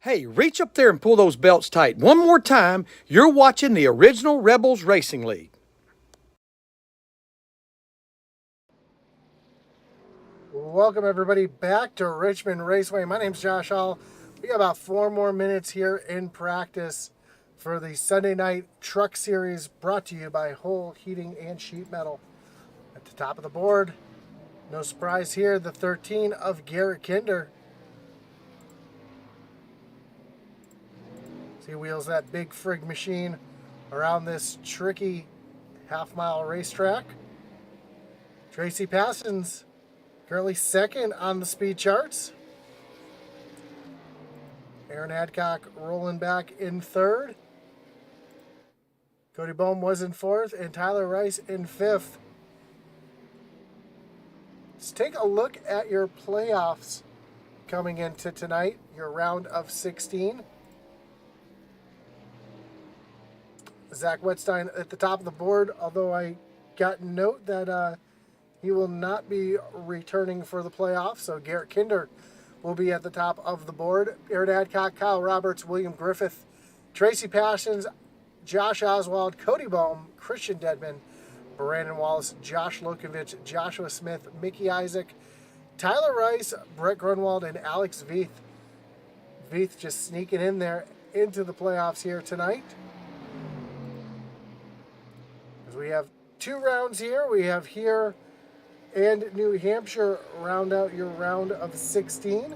Hey, reach up there and pull those belts tight. One more time, you're watching the original Rebels Racing League. Welcome everybody back to Richmond Raceway. My name's Josh Hall. We got about 4 more minutes here in practice for the Sunday night truck series brought to you by Hull Heating and Sheet Metal. At the top of the board, no surprise here, the 13 of Garrett Kinder. He wheels that big frig machine around this tricky half-mile racetrack. Tracy Passons currently second on the speed charts. Aaron Adcock rolling back in third. Cody Bohm was in fourth, and Tyler Rice in fifth. Let's take a look at your playoffs coming into tonight, your round of 16. Zach Wetstein at the top of the board, although I got note that he will not be returning for the playoffs, so Garrett Kinder will be at the top of the board. Aaron Adcock, Kyle Roberts, William Griffith, Tracy Passons, Josh Oswald, Cody Bohm, Christian Dedman, Brandon Wallace, Josh Lokovich, Joshua Smith, Mickey Isaac, Tyler Rice, Brett Grunwald, and Alex Veith. Veith just sneaking in there into the playoffs here tonight. We have 2 rounds here. We have here and New Hampshire round out your round of 16.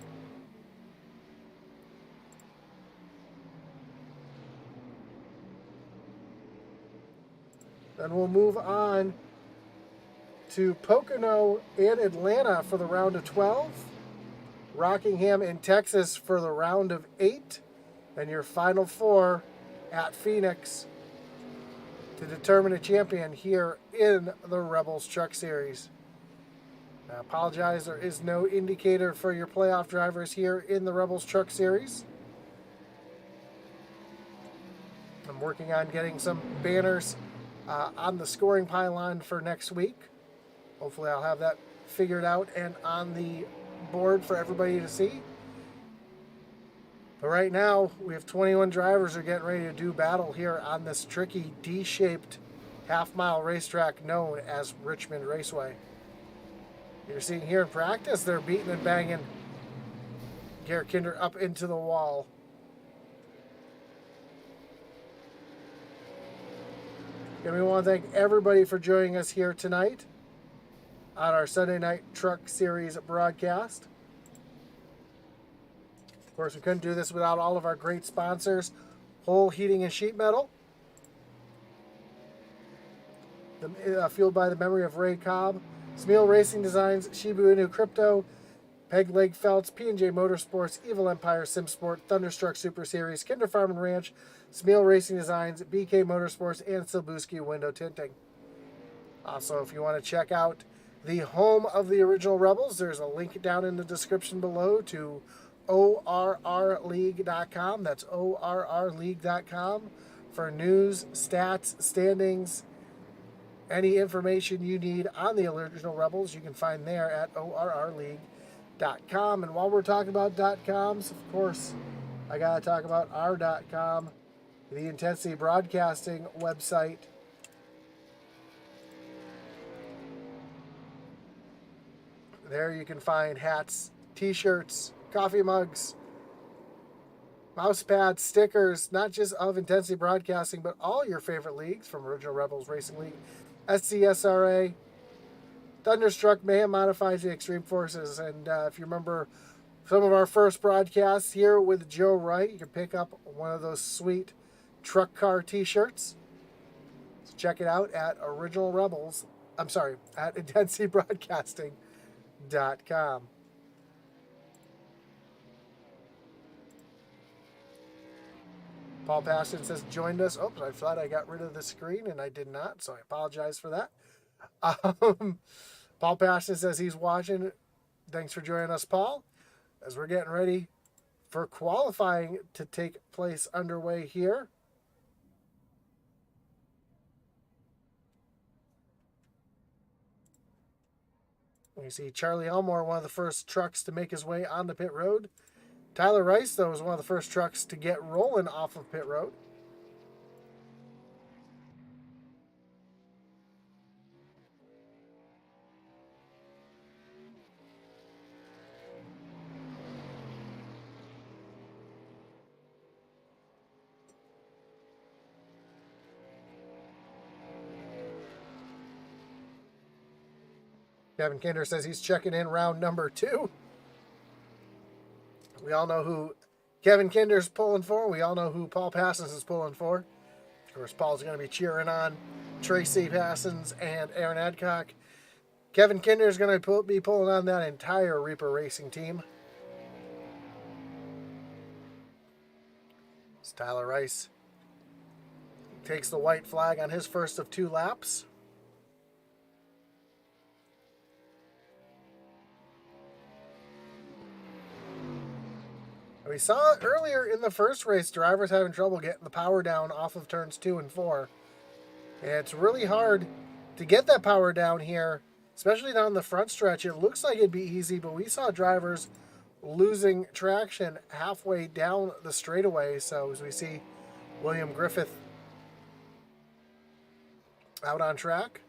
Then we'll move on to Pocono and Atlanta for the round of 12. Rockingham and Texas for the round of 8. And your final 4 at Phoenix to determine a champion here in the Rebels Truck Series. I apologize, there is no indicator for your playoff drivers here in the Rebels Truck Series. I'm working on getting some banners on the scoring pylon for next week. Hopefully I'll have that figured out and on the board for everybody to see. But right now, we have 21 drivers who are getting ready to do battle here on this tricky D-shaped half-mile racetrack known as Richmond Raceway. You're seeing here in practice, they're beating and banging Garrett Kinder up into the wall. And we want to thank everybody for joining us here tonight on our Sunday Night Truck Series broadcast. Of course, we couldn't do this without all of our great sponsors. Hull Heating and Sheet Metal, fueled by the memory of Ray Cobb. Smeal Racing Designs, Shibu Inu Crypto, Peg Leg Felts, P&J Motorsports, Evil Empire SimSport, Thunderstruck Super Series, Kinder Farm and Ranch, Smeal Racing Designs, BK Motorsports, and Silbuski Window Tinting. Also, if you want to check out the home of the original Rebels, there's a link down in the description below to ORRLeague.com. That's ORRLeague.com for news, stats, standings, any information you need on the original Rebels. You can find there at ORRLeague.com. And while we're talking about .coms, of course, I got to talk about our .com, the Intensity Broadcasting website. There you can find hats, t-shirts, coffee mugs, mouse pads, stickers, not just of Intensity Broadcasting, but all your favorite leagues from Original Rebels Racing League, SCSRA, Thunderstruck, Mayhem Modifies, the Extreme Forces. And if you remember some of our first broadcasts here with Joe Wright, you can pick up one of those sweet truck car t-shirts. So check it out at at IntensityBroadcasting.com. Paul Passion says, joined us. Oops, I thought I got rid of the screen, and I did not, so I apologize for that. Paul Passion says he's watching. Thanks for joining us, Paul, as we're getting ready for qualifying to take place underway here. You see Charlie Elmore, one of the first trucks to make his way on the pit road. Tyler Rice, though, was one of the first trucks to get rolling off of pit road. Kevin Kinder says he's checking in round number 2. We all know who Kevin Kinder's pulling for. We all know who Paul Passons is pulling for. Of course, Paul's going to be cheering on Tracy Passons and Aaron Adcock. Kevin Kinder's going to be pulling on that entire Reaper Racing team. It's Tyler Rice. Takes the white flag on his first of 2 laps. We saw earlier in the first race, drivers having trouble getting the power down off of turns 2 and 4. And it's really hard to get that power down here, especially down the front stretch. It looks like it'd be easy, but we saw drivers losing traction halfway down the straightaway. So as we see William Griffith out on track.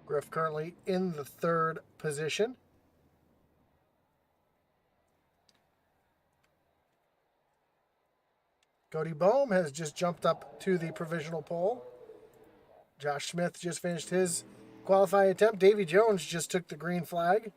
Griff currently in the 3rd position. Cody Boehm has just jumped up to the provisional pole. Josh Smith just finished his qualifying attempt. Davy Jones just took the green flag.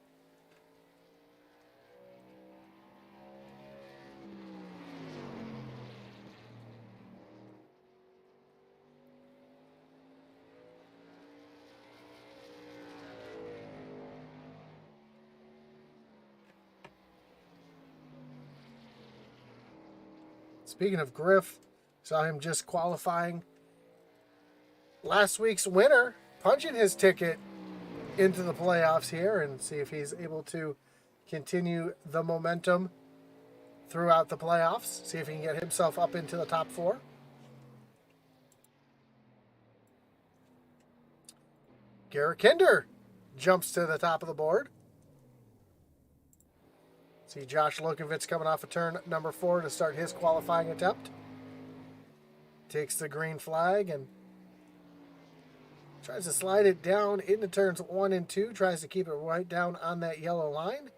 Speaking of Griff, saw him just qualifying. Last week's winner, punching his ticket into the playoffs here, and see if he's able to continue the momentum throughout the playoffs. See if he can get himself up into the top 4. Garrett Kinder jumps to the top of the board. See Josh Lokovitz coming off of turn number 4 to start his qualifying attempt. Takes the green flag and tries to slide it down into turns 1 and 2. Tries to keep it right down on that yellow line.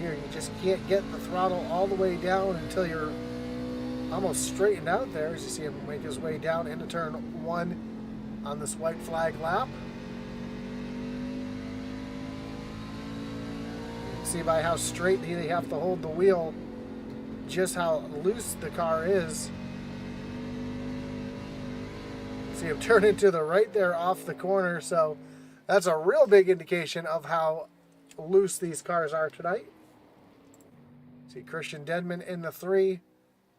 You just can't get the throttle all the way down until you're almost straightened out there, as you see him make his way down into turn 1 on this white flag lap. You can see by how straight they have to hold the wheel just how loose the car is. See him turn into the right there off the corner, so that's a real big indication of how loose these cars are tonight. See Christian Denman in the 3.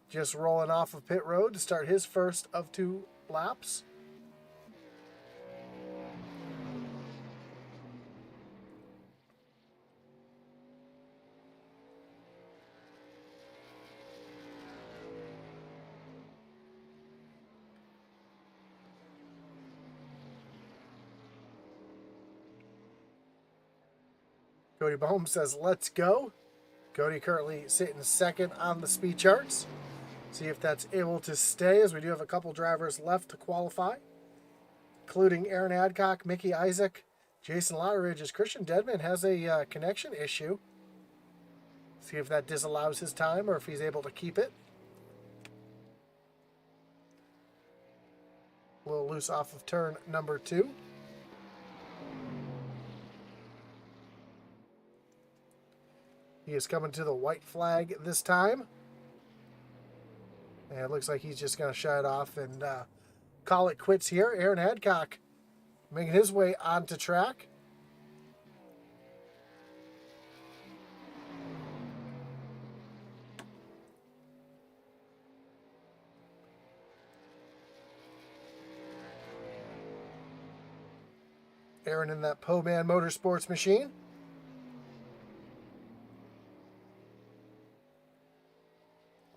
Just rolling off of pit road to start his first of 2 laps. Cody Boehm says, let's go. Cody currently sitting 2nd on the speed charts. See if that's able to stay, as we do have a couple drivers left to qualify, including Aaron Adcock, Mickey Isaac, Jason Lotteridge, as Christian Dedman has a connection issue. See if that disallows his time or if he's able to keep it. A little loose off of turn number 2. He is coming to the white flag this time. And it looks like he's just going to shut it off and call it quits here. Aaron Adcock making his way onto track. Aaron in that Po-Man Motorsports machine.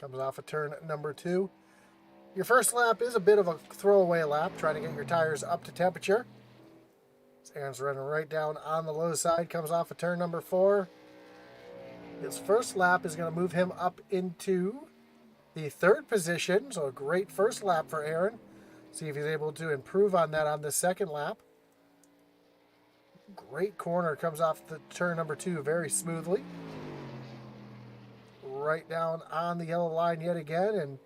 Comes off of turn number 2. Your first lap is a bit of a throwaway lap, trying to get your tires up to temperature. Aaron's running right down on the low side, comes off of turn number 4. His first lap is going to move him up into the 3rd position, so a great first lap for Aaron. See if he's able to improve on that on the 2nd lap. Great corner, comes off the turn number 2 very smoothly. Right down on the yellow line yet again, and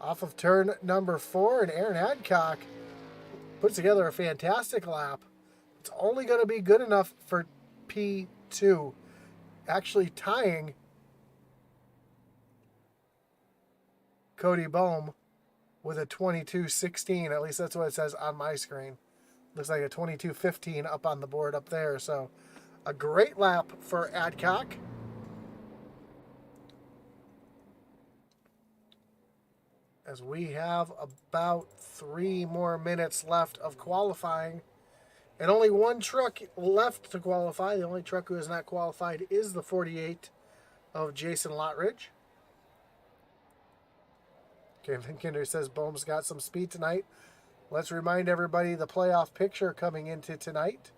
off of turn number 4, and Aaron Adcock puts together a fantastic lap. It's only going to be good enough for P2, actually tying Cody Bohm with a 22:16. At least that's what it says on my screen. Looks like a 22:15 up on the board up there. So a great lap for Adcock. As we have about 3 more minutes left of qualifying. And only one truck left to qualify. The only truck who has not qualified is the 48 of Jason Lottridge. Kevin Kinder says Bohm's got some speed tonight. Let's remind everybody the playoff picture coming into tonight.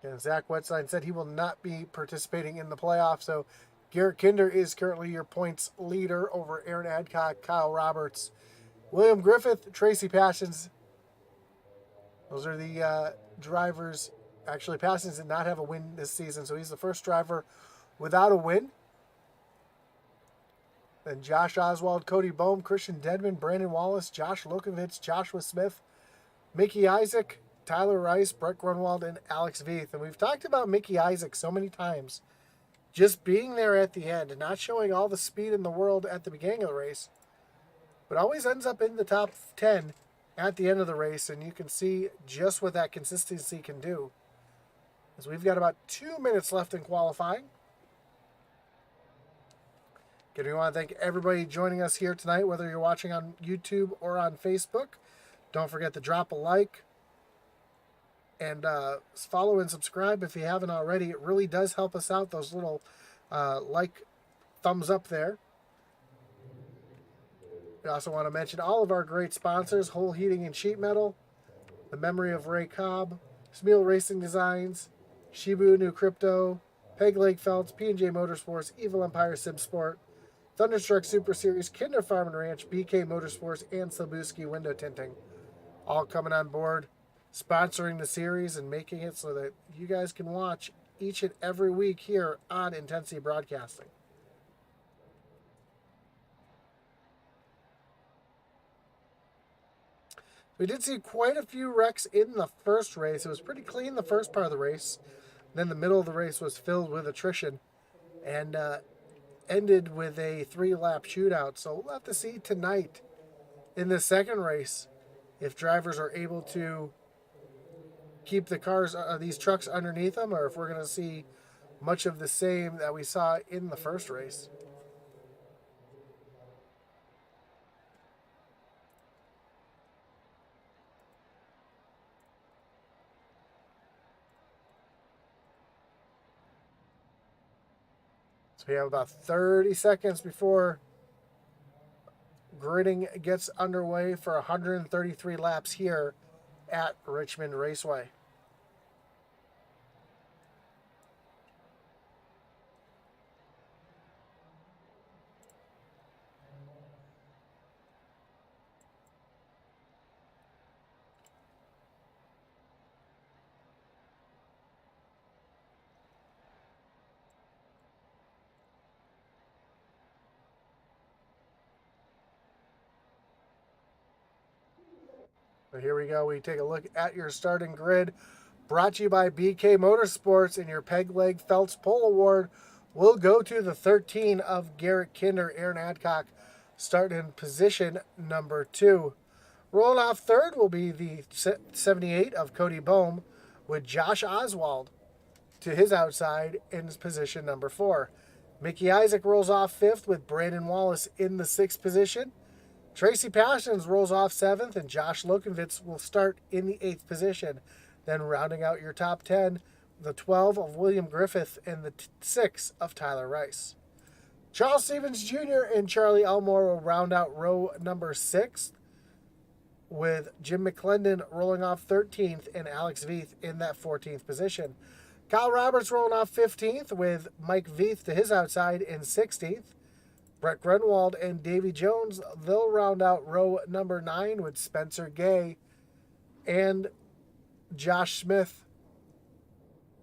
And Zach Wetstein said he will not be participating in the playoff, so Garrett Kinder is currently your points leader over Aaron Adcock, Kyle Roberts, William Griffith, Tracy Passions. Those are the drivers. Actually, Passions did not have a win this season, so he's the first driver without a win. Then Josh Oswald, Cody Bohm, Christian Dedman, Brandon Wallace, Josh Lokovich, Joshua Smith, Mickey Isaac, Tyler Rice, Brett Grunwald, and Alex Veith. And we've talked about Mickey Isaac so many times. Just being there at the end and not showing all the speed in the world at the beginning of the race, but always ends up in the top 10 at the end of the race, and you can see just what that consistency can do. As we've got about 2 minutes left in qualifying. Again, we want to thank everybody joining us here tonight, whether you're watching on YouTube or on Facebook. Don't forget to drop a like and follow and subscribe if you haven't already. It really does help us out, those little like thumbs up there. We also want to mention all of our great sponsors: Whole Heating and Sheet Metal, The Memory of Ray Cobb, Smeal Racing Designs, Shibu New Crypto, Peg Leg Felts, P&J Motorsports, Evil Empire Sim Sport, Thunderstruck Super Series, Kinder Farm and Ranch, BK Motorsports, and Silbuski Window Tinting. All coming on board, sponsoring the series and making it so that you guys can watch each and every week here on Intensity Broadcasting. We did see quite a few wrecks in the first race. It was pretty clean the first part of the race. Then the middle of the race was filled with attrition and ended with a 3-lap shootout. So we'll have to see tonight in the second race if drivers are able to keep the cars, these trucks underneath them, or if we're going to see much of the same that we saw in the first race. So we have about 30 seconds before gridding gets underway for 133 laps here at Richmond Raceway. So here we go. We take a look at your starting grid, brought to you by BK Motorsports, and your Peg Leg Felts Pole Award will go to the 13 of Garrett Kinder, Aaron Adcock, starting in position number 2. Rolling off third will be the 78 of Cody Bohm, with Josh Oswald to his outside in position number 4. Mickey Isaac rolls off 5th with Brandon Wallace in the 6th position. Tracy Passions rolls off 7th, and Josh Lokenvitz will start in the 8th position. Then rounding out your top 10, the 12 of William Griffith and the 6 of Tyler Rice. Charles Stevens Jr. and Charlie Elmore will round out row number 6, with Jim McClendon rolling off 13th and Alex Veith in that 14th position. Kyle Roberts rolling off 15th with Mike Veith to his outside in 16th. Brett Grunwald and Davy Jones, they'll round out row number 9 with Spencer Gay and Josh Smith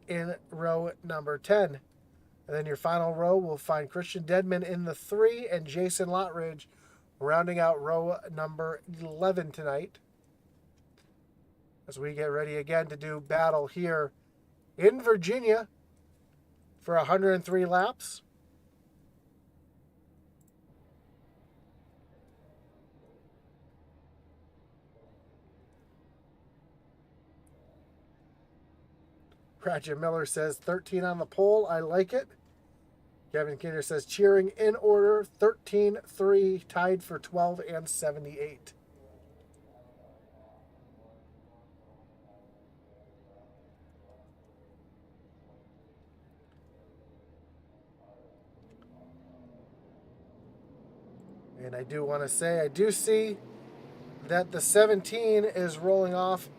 in row number 10. And then your final row will find Christian Dedman in the 3 and Jason Lottridge rounding out row number 11 tonight. As we get ready again to do battle here in Virginia for 103 laps. Ratchet Miller says 13 on the pole. I like it. Kevin Kinder says cheering in order. 13-3 tied for 12 and 78. And I do want to say, I do see that the 17 is rolling off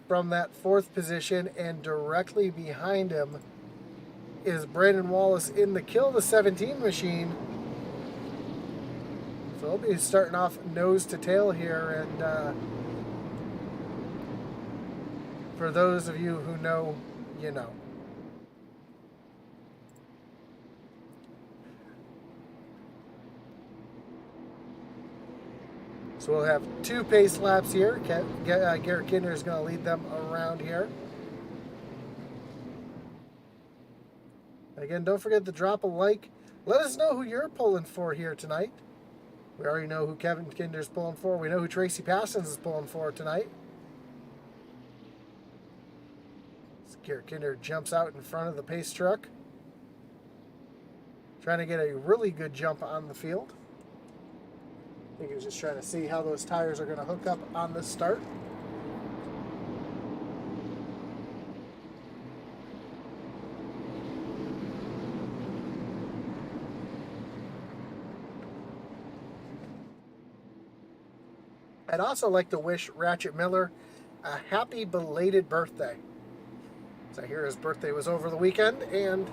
from that 4th position, and directly behind him is Brandon Wallace in the Kill the 17 machine. So he'll be starting off nose to tail here, and for those of you who know, you know. So we'll have 2 pace laps here. Garrett Kinder is going to lead them around here. Again, don't forget to drop a like. Let us know who you're pulling for here tonight. We already know who Kevin Kinder's pulling for. We know who Tracy Passons is pulling for tonight. So Garrett Kinder jumps out in front of the pace truck, trying to get a really good jump on the field. I think he was just trying to see how those tires are going to hook up on this start. I'd also like to wish Ratchet Miller a happy belated birthday. So I hear his birthday was over the weekend, and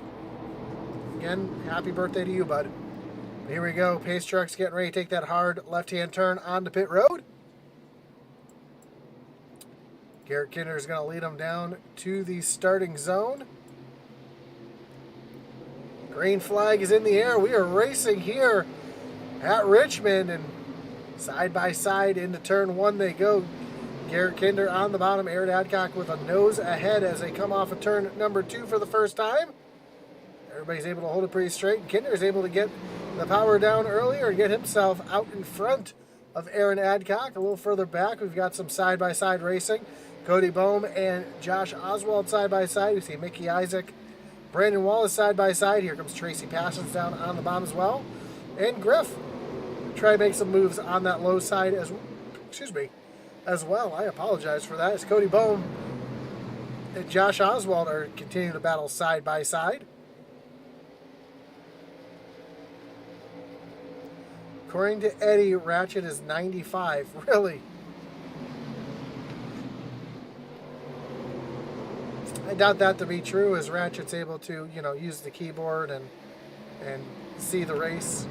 again, happy birthday to you, bud. Here we go. Pace truck's getting ready to take that hard left-hand turn onto pit road. Garrett Kinder is going to lead them down to the starting zone. Green flag is in the air. We are racing here at Richmond, and side by side into turn 1 they go. Garrett Kinder on the bottom. Aaron Adcock with a nose ahead as they come off of turn number 2 for the first time. Everybody's able to hold it pretty straight, and Kinder is able to get the power down earlier and get himself out in front of Aaron Adcock. A little further back, we've got some side-by-side racing. Cody Bohm and Josh Oswald side-by-side. We see Mickey Isaac, Brandon Wallace side-by-side. Here comes Tracy Passons down on the bottom as well. And Griff try to make some moves on that low side as well. I apologize for that. As Cody Bohm and Josh Oswald are continuing to battle side-by-side. According to Eddie, Ratchet is 95. Really? I doubt that to be true, as Ratchet's able to, use the keyboard and see the race.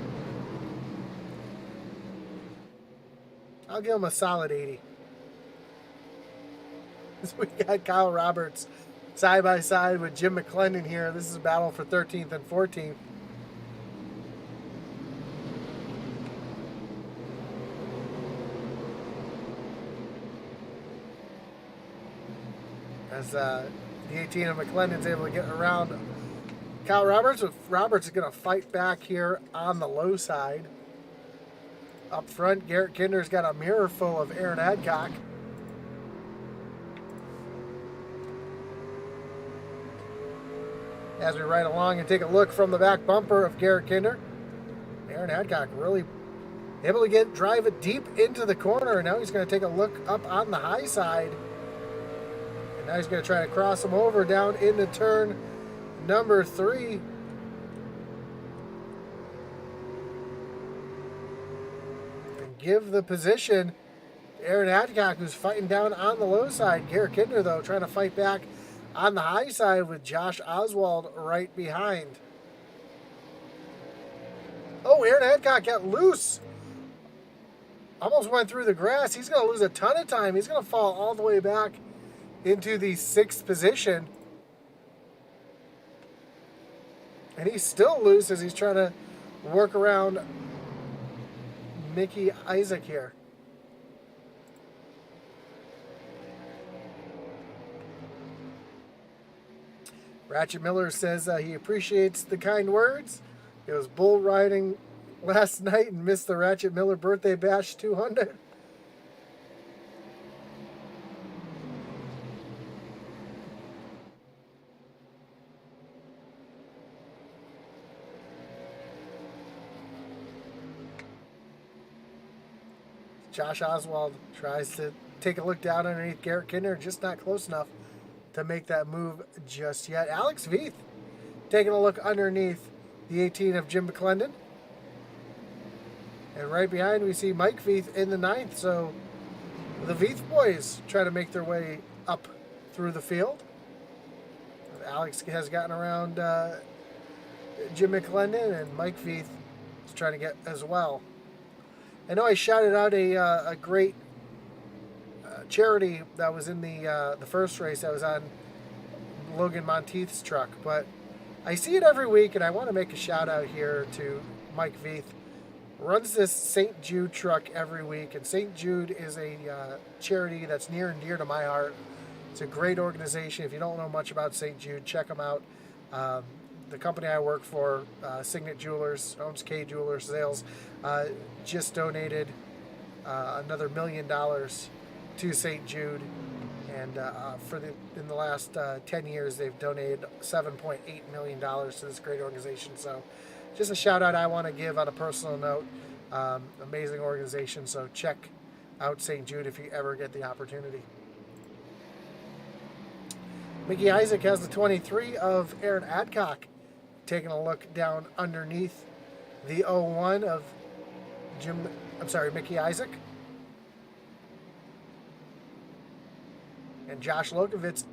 I'll give him a solid 80. We got Kyle Roberts side by side with Jim McClendon here. This is a battle for 13th and 14th. As the 18 of McClendon's able to get around Kyle Roberts. Roberts is going to fight back here on the low side. Up front, Garrett Kinder's got a mirror full of Aaron Adcock. as we ride along and take a look from the back bumper of Garrett Kinder. Aaron Adcock really able to drive it deep into the corner, and now he's going to take a look up on the high side. And now he's going to try to cross him over down into turn number 3. And give the position to Aaron Adcock, who's fighting down on the low side. Garrett Kinder, though, trying to fight back on the high side with Josh Oswald right behind. Oh, Aaron Adcock got loose. Almost went through the grass. He's going to lose a ton of time. He's going to fall all the way back into the 6th position. And he's still loose as he's trying to work around Mickey Isaac here. Ratchet Miller says he appreciates the kind words. It was bull riding last night and missed the Ratchet Miller birthday bash 200. Josh Oswald tries to take a look down underneath Garrett Kinder, just not close enough to make that move just yet. Alex Veith taking a look underneath the 18 of Jim McClendon. And right behind we see Mike Veith in the 9th. So the Veith boys try to make their way up through the field. Alex has gotten around Jim McClendon, and Mike Veith is trying to get as well. I know I shouted out a great charity that was in the first race that was on Logan Monteith's truck, but I see it every week, and I want to make a shout out here to Mike Veith. Runs this St. Jude truck every week, and St. Jude is a charity that's near and dear to my heart. It's a great organization. If you don't know much about St. Jude, check them out. The company I work for, Signet Jewelers, owns K Jewelers Sales, just donated another $1 million to St. Jude, and in the last 10 years they've donated $7.8 million to this great organization. So just a shout out I want to give on a personal note. Amazing organization, so check out St. Jude if you ever get the opportunity. Mickey Isaac has the 23 of Aaron Adcock, taking a look down underneath the 01 of Mickey Isaac. And Josh Lokovitz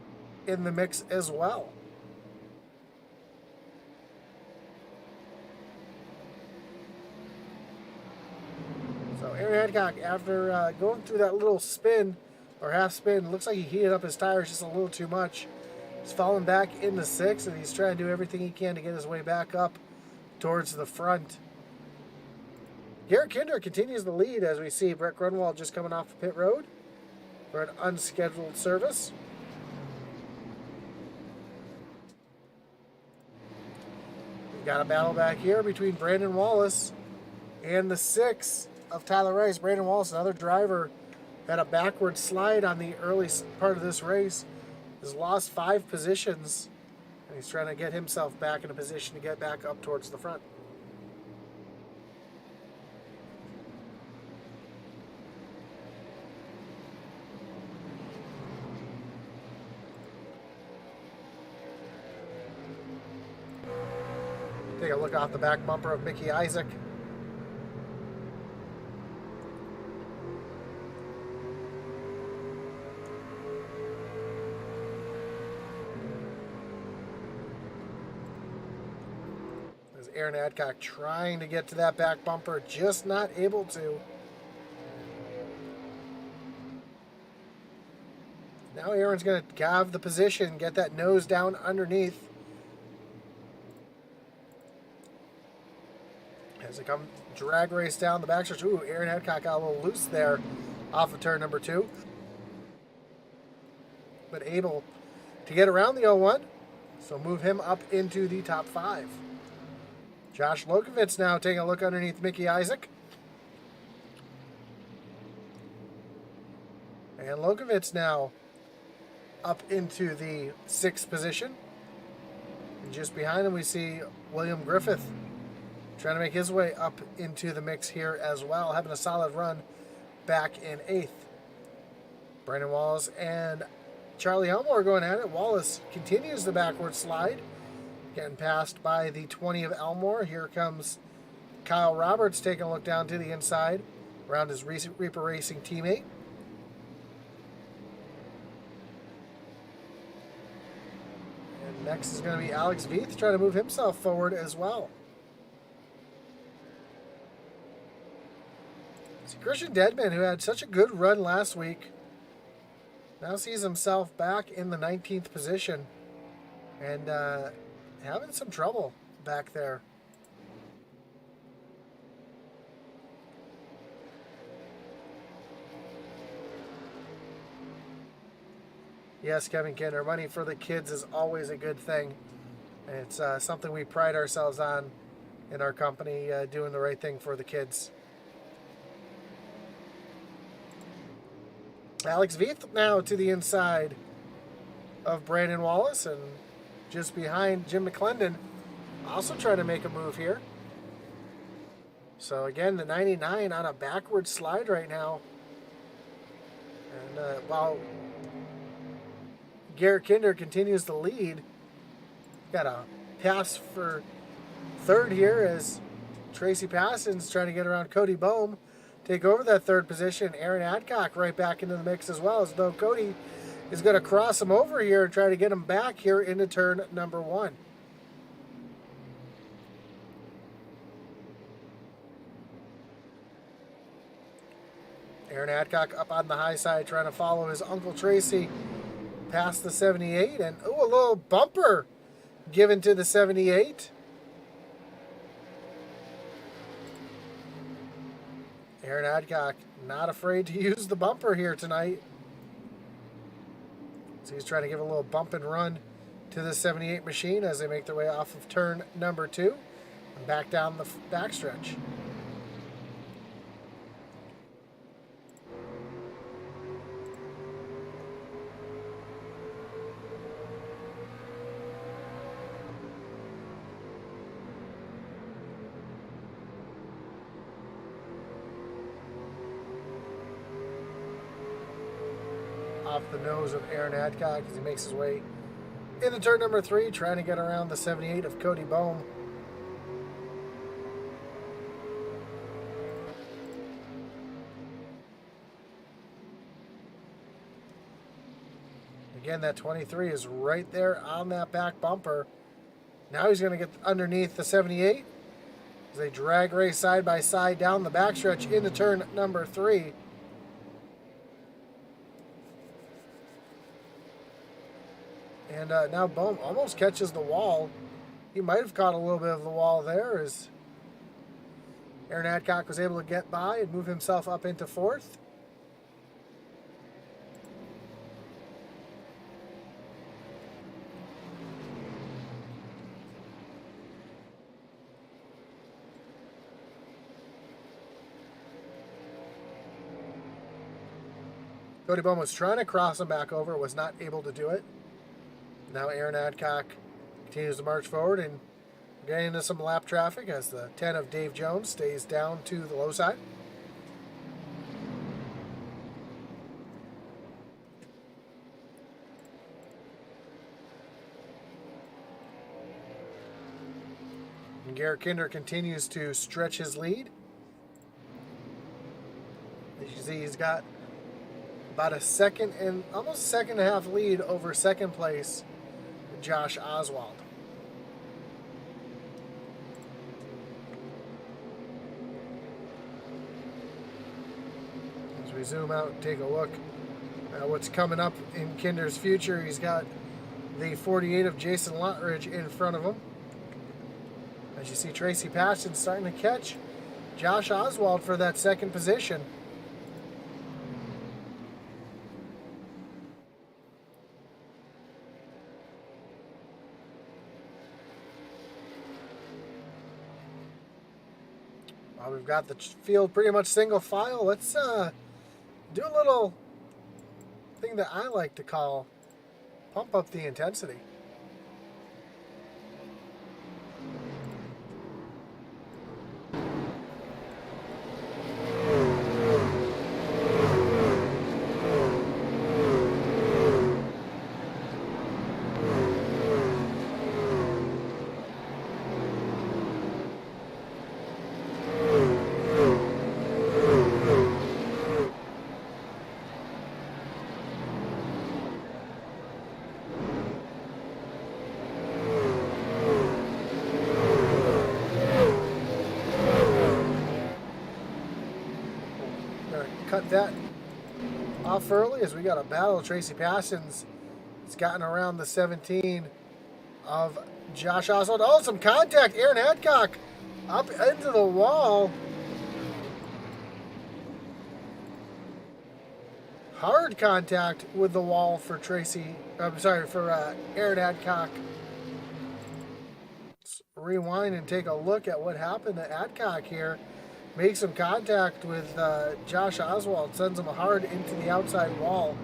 in the mix as well. So Aaron Adcock, after going through that little spin or half spin, looks like he heated up his tires just a little too much. He's falling back in the 6th, and he's trying to do everything he can to get his way back up towards the front. Garrett Kinder continues the lead as we see Brett Grunwald just coming off the pit road for an unscheduled service. We got a battle back here between Brandon Wallace and the 6 of Tyler Rice. Brandon Wallace, another driver, had a backward slide on the early part of this race. Has lost 5 positions, and he's trying to get himself back in a position to get back up towards the front. Take a look off the back bumper of Mickey Isaac. Aaron Adcock trying to get to that back bumper, just not able to. Now Aaron's going to have the position, get that nose down underneath. As they come drag race down the backstretch. Ooh, Aaron Adcock got a little loose there off of turn number 2. But able to get around the 01, so move him up into the top 5. Josh Lokovitz now taking a look underneath Mickey Isaac. And Lokovitz now up into the 6th position. And just behind him, we see William Griffith trying to make his way up into the mix here as well, having a solid run back in 8th. Brandon Wallace and Charlie Elmore going at it. Wallace continues the backward slide, getting passed by the 20 of Elmore. Here comes Kyle Roberts taking a look down to the inside around his Reaper Racing teammate. And next is going to be Alex Veith trying to move himself forward as well. See, Christian Deadman, who had such a good run last week, now sees himself back in the 19th position and having some trouble back there. Yes, Kevin Kinder, money for the kids is always a good thing. It's something we pride ourselves on in our company, doing the right thing for the kids. Alex Veith now to the inside of Brandon Wallace, and just behind Jim McClendon, also trying to make a move here. So again, the 99 on a backward slide right now. And while Garrett Kinder continues to lead, got a pass for 3rd here as Tracy Passon's trying to get around Cody Bohm, take over that 3rd position. Aaron Adcock right back into the mix as well, as though Cody is going to cross him over here and try to get him back here into turn number 1. Aaron Adcock up on the high side trying to follow his Uncle Tracy past the 78, and a little bumper given to the 78. Aaron Adcock not afraid to use the bumper here tonight. So he's trying to give a little bump and run to the 78 machine as they make their way off of turn number 2 and back down the backstretch. Off the nose of Aaron Adcock as he makes his way into turn number 3, trying to get around the 78 of Cody Bohm. Again, that 23 is right there on that back bumper. Now he's going to get underneath the 78 as they drag race side by side down the backstretch into turn number 3. And now Bohm almost catches the wall. He might have caught a little bit of the wall there as Aaron Adcock was able to get by and move himself up into 4th. Cody Bohm was trying to cross him back over, was not able to do it. Now Aaron Adcock continues to march forward and getting into some lap traffic as the 10 of Dave Jones stays down to the low side. And Garrett Kinder continues to stretch his lead. As you see, he's got about a second and almost a second and a half lead over 2nd place Josh Oswald. As we zoom out and take a look at what's coming up in Kinder's future, he's got the 48 of Jason Lottridge in front of him. As you see, Tracy Passion starting to catch Josh Oswald for that 2nd position. We've got the field pretty much single file. Let's do a little thing that I like to call pump up the intensity. cut that off early as we got a battle. Tracy Passons has gotten around the 17 of Josh Oswald. Oh, some contact. Aaron Adcock up into the wall. Hard contact with the wall for Tracy. I'm sorry, for Aaron Adcock. Let's rewind and take a look at what happened to Adcock here. Makes some contact with Josh Oswald. Sends him hard into the outside wall.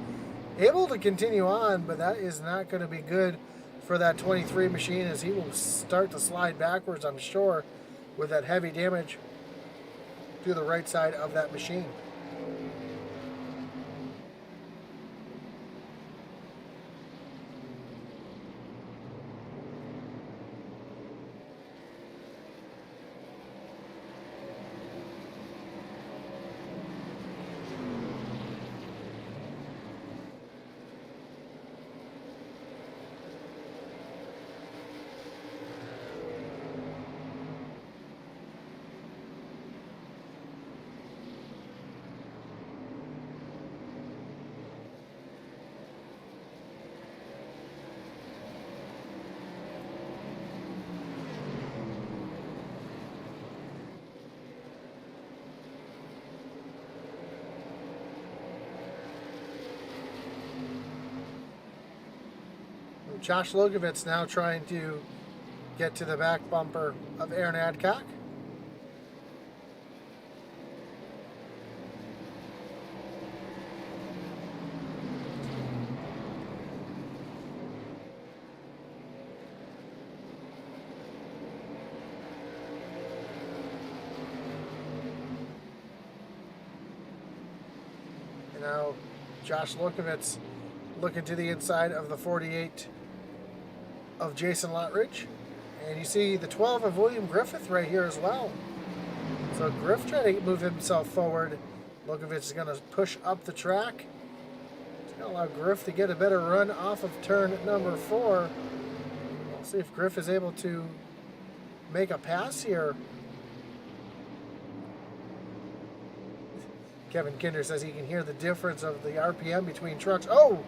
Able to continue on, but that is not going to be good for that 23 machine as he will start to slide backwards, I'm sure, with that heavy damage to the right side of that machine. Josh Logovitz now trying to get to the back bumper of Aaron Adcock. And now Josh Lokovitz looking to the inside of the 48 of Jason Lottridge. And you see the 12 of William Griffith right here as well. So Griff trying to move himself forward. Lokovitz is going to push up the track. It's going to allow Griff to get a better run off of turn number 4. We'll see if Griff is able to make a pass here. Kevin Kinder says he can hear the difference of the RPM between trucks. Oh!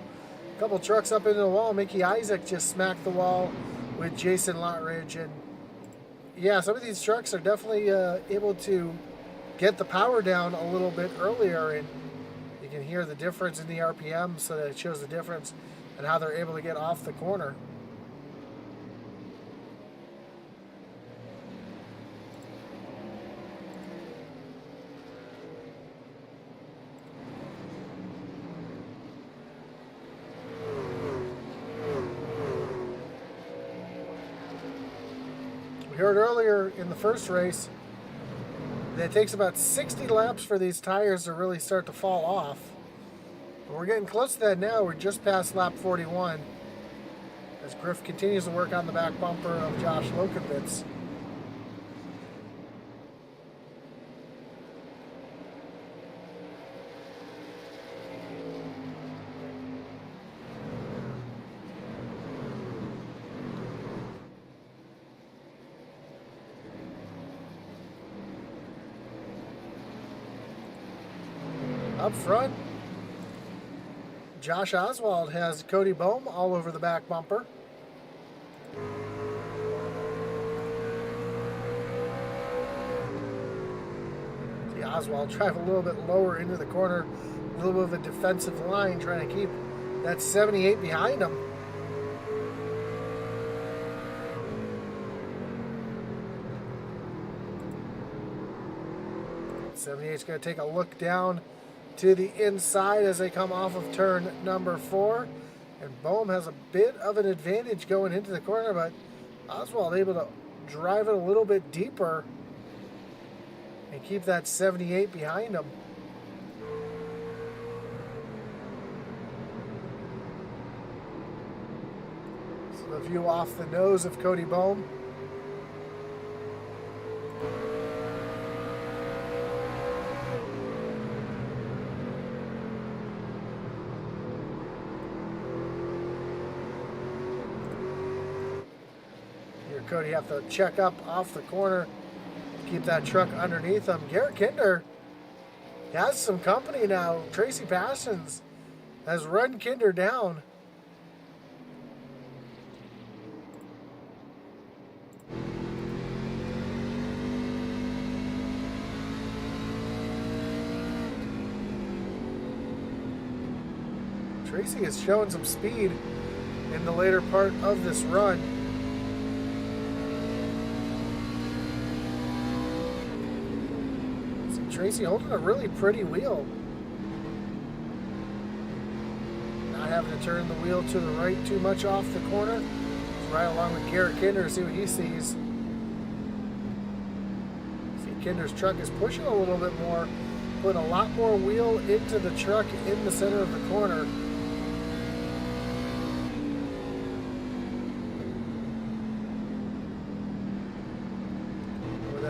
A couple trucks up into the wall. Mickey Isaac just smacked the wall with Jason Lottridge. And yeah, some of these trucks are definitely able to get the power down a little bit earlier. And you can hear the difference in the RPM, so that it shows the difference in how they're able to get off the corner. We heard earlier in the first race that it takes about 60 laps for these tires to really start to fall off. But we're getting close to that now. We're just past lap 41 as Griff continues to work on the back bumper of Josh Lokovitz. Up front, Josh Oswald has Cody Bohm all over the back bumper. See Oswald drive a little bit lower into the corner, a little bit of a defensive line, trying to keep that 78 behind him. '78's going to take a look down to the inside as they come off of turn number 4. And Bohm has a bit of an advantage going into the corner, but Oswald able to drive it a little bit deeper and keep that 78 behind him. So the view off the nose of Cody Bohm. Cody have to check up off the corner, keep that truck underneath him. Garrett Kinder has some company now. Tracy Passions has run Kinder down. Tracy is showing some speed in the later part of this run. See Tracy holding a really pretty wheel. Not having to turn the wheel to the right too much off the corner. Just right along with Garrett Kinder to see what he sees. See Kinder's truck is pushing a little bit more, putting a lot more wheel into the truck in the center of the corner.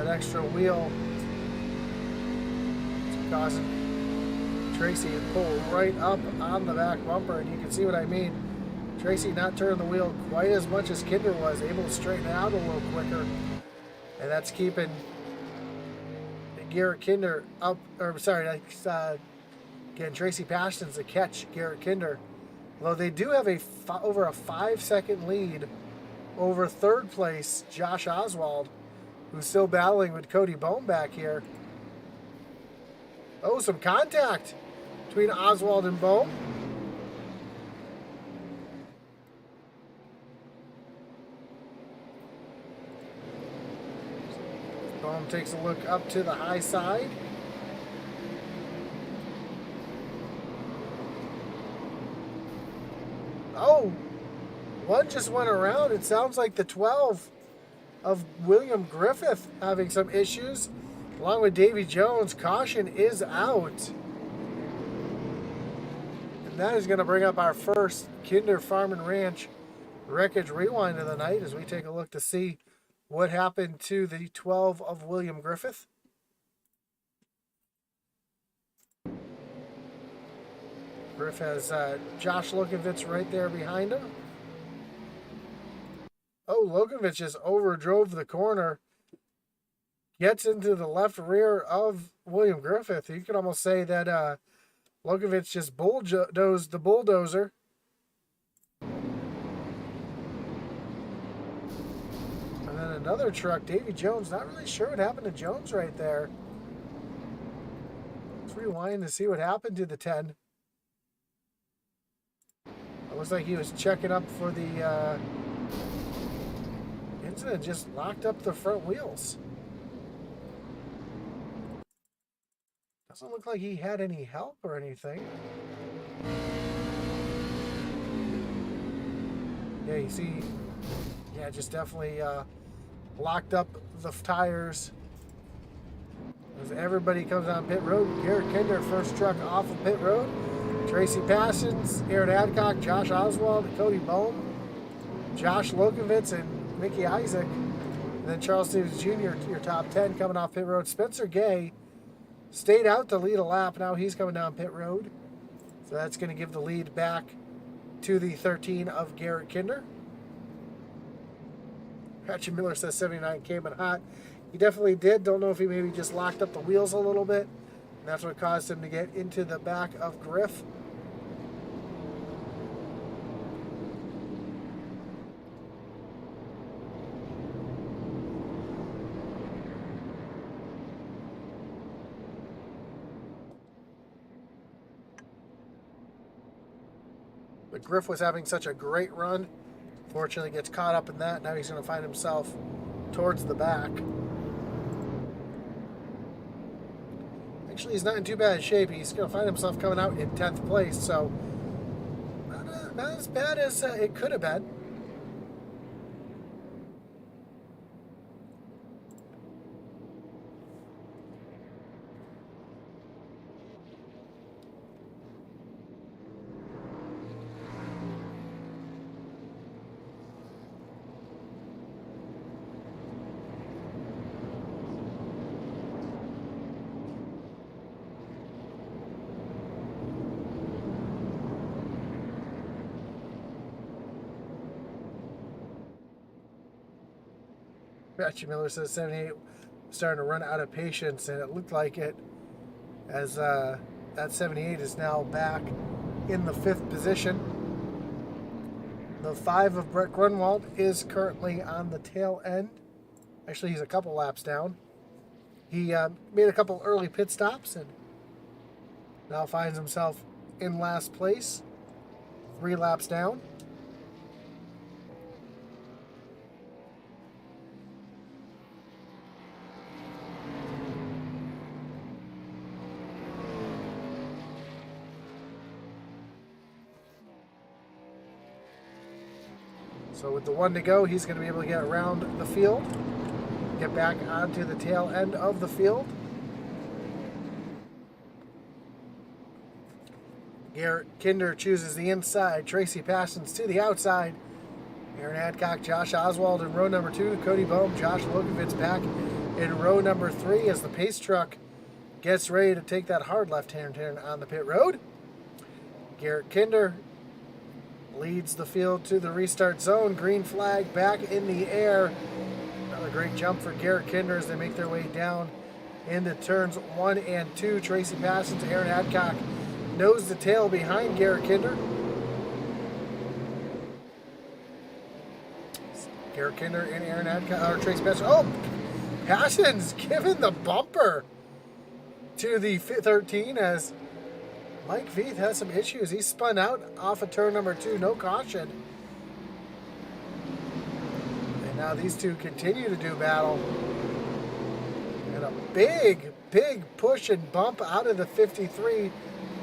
Extra wheel, it's causing Tracy to pull right up on the back bumper, and you can see what I mean. Tracy not turning the wheel quite as much as Kinder was, able to straighten it out a little quicker, and that's keeping Garrett Kinder up, or sorry, again, Tracy Passions to catch Garrett Kinder. Although they do have over a 5-second lead over third place Josh Oswald, who's still battling with Cody Bohm back here. Oh, some contact between Oswald and Bohm. Bohm takes a look up to the high side. Oh, one just went around. It sounds like the 12 of William Griffith having some issues, along with Davy Jones. Caution is out. And that is going to bring up our first Kinder Farm and Ranch wreckage rewind of the night as we take a look to see what happened to the 12 of William Griffith. Griff has Josh Lokovitz right there behind him. Oh, Lokovich just overdrove the corner. Gets into the left rear of William Griffith. You could almost say that Lokovich just bulldozed the bulldozer. And then another truck, Davy Jones. Not really sure what happened to Jones right there. Let's rewind to see what happened to the 10. It looks like he was checking up for the... incident, just locked up the front wheels. Doesn't look like he had any help or anything. Yeah, you see, yeah, just definitely locked up the tires. As everybody comes on pit road, Garrett Kinder, first truck off of pit road. Tracy Passions, Aaron Adcock, Josh Oswald, Cody Bohm, Josh Lokovitz, and Mickey Isaac. And then Charles Stevens Jr., your top 10 coming off pit road. Spencer Gay stayed out to lead a lap. Now he's coming down pit road. So that's going to give the lead back to the 13 of Garrett Kinder. Patrick Miller says 79 came in hot. He definitely did. Don't know if he maybe just locked up the wheels a little bit. And that's what caused him to get into the back of Griff. But Griff was having such a great run. Fortunately gets caught up in that. Now he's going to find himself towards the back. Actually, he's not in too bad shape. He's going to find himself coming out in 10th place. So, not as bad as it could have been. Patrick Miller says 78 starting to run out of patience, and it looked like it as that 78 is now back in the 5th position. The 5 of Brett Grunwald is currently on the tail end. Actually, he's a couple laps down. He made a couple early pit stops and now finds himself in last place, 3 laps down. So with the 1 to go, he's going to be able to get around the field, get back onto the tail end of the field. Garrett Kinder chooses the inside. Tracy Parsons to the outside. Aaron Adcock, Josh Oswald in row number 2. Cody Bohm, Josh Lokovitz back in row number 3 as the pace truck gets ready to take that hard left-hand turn on the pit road. Garrett Kinder leads the field to the restart zone. Green flag back in the air. Another great jump for Garrett Kinder as they make their way down into turns 1 and 2. Tracy Parsons, Aaron Adcock nose to tail behind Garrett Kinder. Garrett Kinder and Aaron Adcock, or Tracy Parsons. Oh, Parsons giving the bumper to the 13 as Mike Veith has some issues. He spun out off of turn number 2, no caution. And now these two continue to do battle. And a big push and bump out of the 53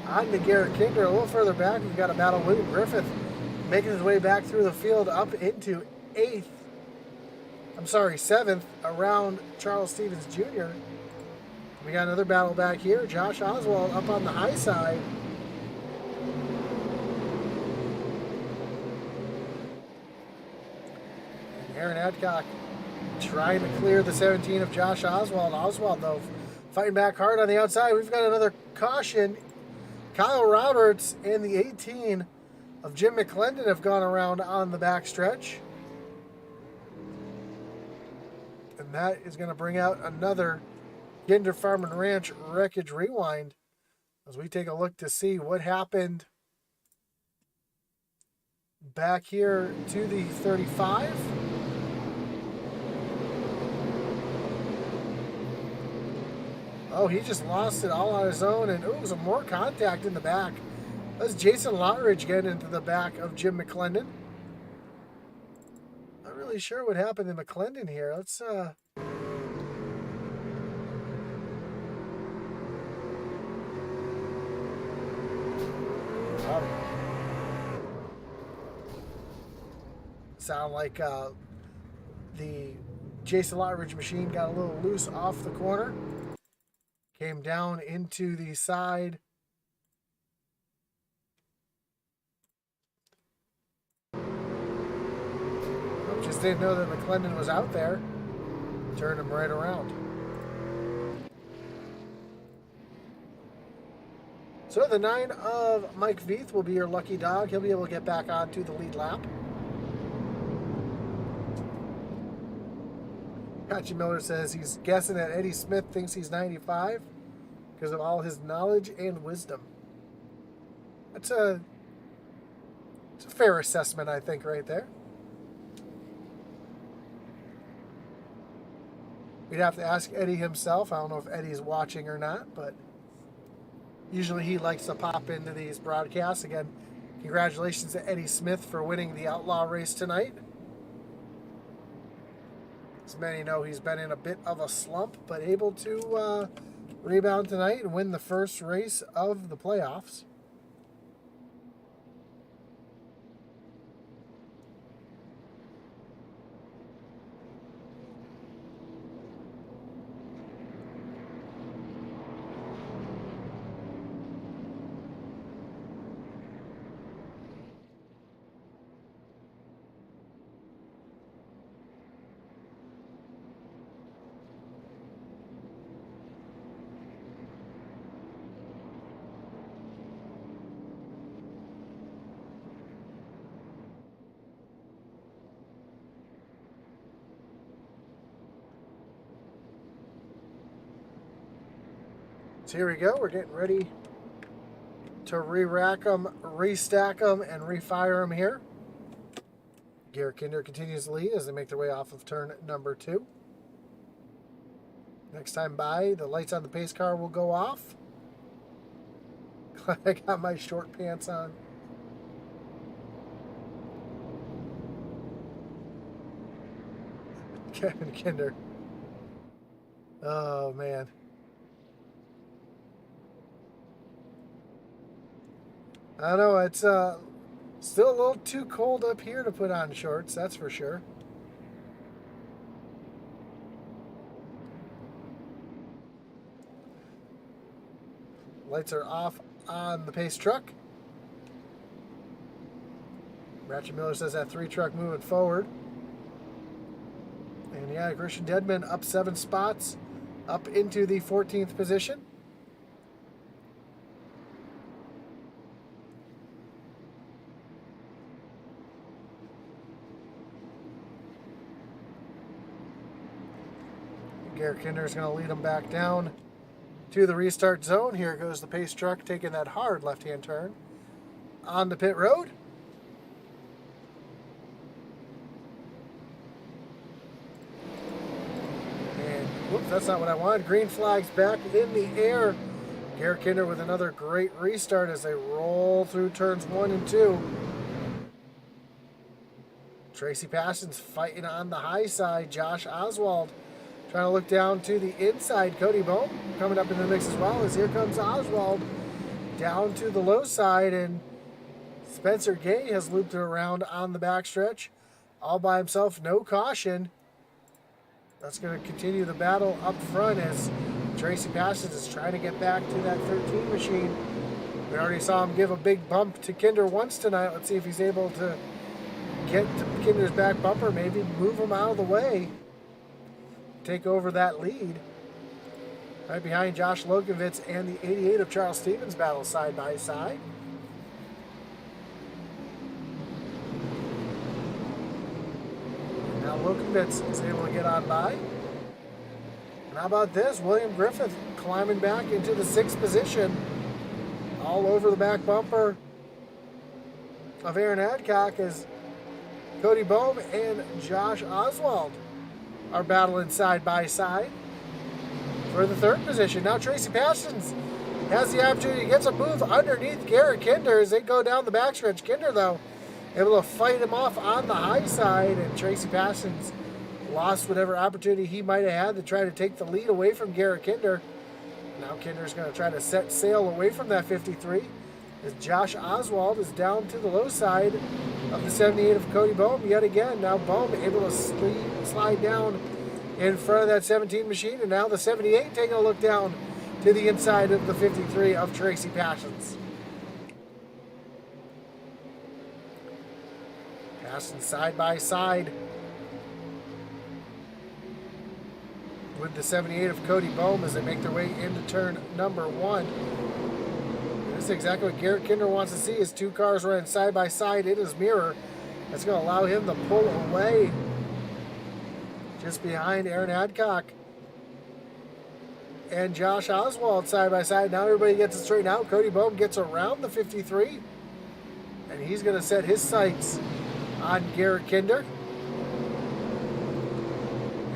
onto Garrett Kinder. A little further back, we've got a battle. William Griffith making his way back through the field up into 7th, around Charles Stevens Jr. We got another battle back here. Josh Oswald up on the high side. And Aaron Adcock trying to clear the 17 of Josh Oswald. Oswald, though, fighting back hard on the outside. We've got another caution. Kyle Roberts and the 18 of Jim McClendon have gone around on the backstretch. And that is going to bring out another Kinder Farm and Ranch Wreckage Rewind as we take a look to see what happened back here to the 35. Oh, he just lost it all on his own, and it was some more contact in the back. That's Jason Lotteridge getting into the back of Jim McClendon. Not really sure what happened to McClendon here. Let's sound like the Jason Lotteridge machine got a little loose off the corner. Came down into the side. Just didn't know that McClendon was out there. Turned him right around. So the 9 of Mike Veith will be your lucky dog. He'll be able to get back onto the lead lap. Patchy Miller says he's guessing that Eddie Smith thinks he's 95 because of all his knowledge and wisdom. It's a fair assessment, I think, right there. We'd have to ask Eddie himself. I don't know if Eddie's watching or not, but usually he likes to pop into these broadcasts. Again, congratulations to Eddie Smith for winning the Outlaw race tonight. As many know, he's been in a bit of a slump, but able to rebound tonight and win the first race of the playoffs. So here we go. We're getting ready to re-rack them, restack them, and refire them here. Garrett Kinder continues to lead as they make their way off of turn number 2. Next time by, the lights on the pace car will go off. Glad I got my short pants on. Kevin Kinder. Oh, man. I don't know, it's still a little too cold up here to put on shorts, that's for sure. Lights are off on the pace truck. Ratchet Miller says that 3 truck moving forward. And yeah, Christian Deadman up 7 spots, up into the 14th position. Garrett Kinder is going to lead them back down to the restart zone. Here goes the pace truck taking that hard left-hand turn on the pit road. And whoops, that's not what I wanted. Green flag's back in the air. Garrett Kinder with another great restart as they roll through turns 1 and 2. Tracy Passions fighting on the high side. Josh Oswald trying to look down to the inside. Cody Bohm coming up in the mix as well, as here comes Oswald down to the low side, and Spencer Gay has looped it around on the backstretch all by himself, no caution. That's going to continue the battle up front as Tracy Passions is trying to get back to that 13 machine. We already saw him give a big bump to Kinder once tonight. Let's see if he's able to get to Kinder's back bumper, maybe move him out of the way, take over that lead. Right behind Josh Lokovitz and the 88 of Charles Stevens battle side by side. And now Lokovitz is able to get on by. And how about this? William Griffith climbing back into the 6th position. All over the back bumper of Aaron Adcock as Cody Bohm and Josh Oswald are battling side by side for the 3rd position. Now Tracy Passions has the opportunity, gets a move underneath Garrett Kinder as they go down the backstretch. Kinder, though, able to fight him off on the high side, and Tracy Passions lost whatever opportunity he might have had to try to take the lead away from Garrett Kinder. Now Kinder's going to try to set sail away from that 53 as Josh Oswald is down to the low side of the 78 of Cody Bohm yet again. Now Bohm able to slide down in front of that 17 machine, and now the 78 taking a look down to the inside of the 53 of Tracy Passions. Passions side by side with the 78 of Cody Bohm as they make their way into turn number 1. This is exactly what Garrett Kinder wants to see, is 2 cars running side by side in his mirror. That's going to allow him to pull away just behind Aaron Adcock and Josh Oswald side by side. Now everybody gets it straightened out. Cody Bohm gets around the 53, and he's going to set his sights on Garrett Kinder.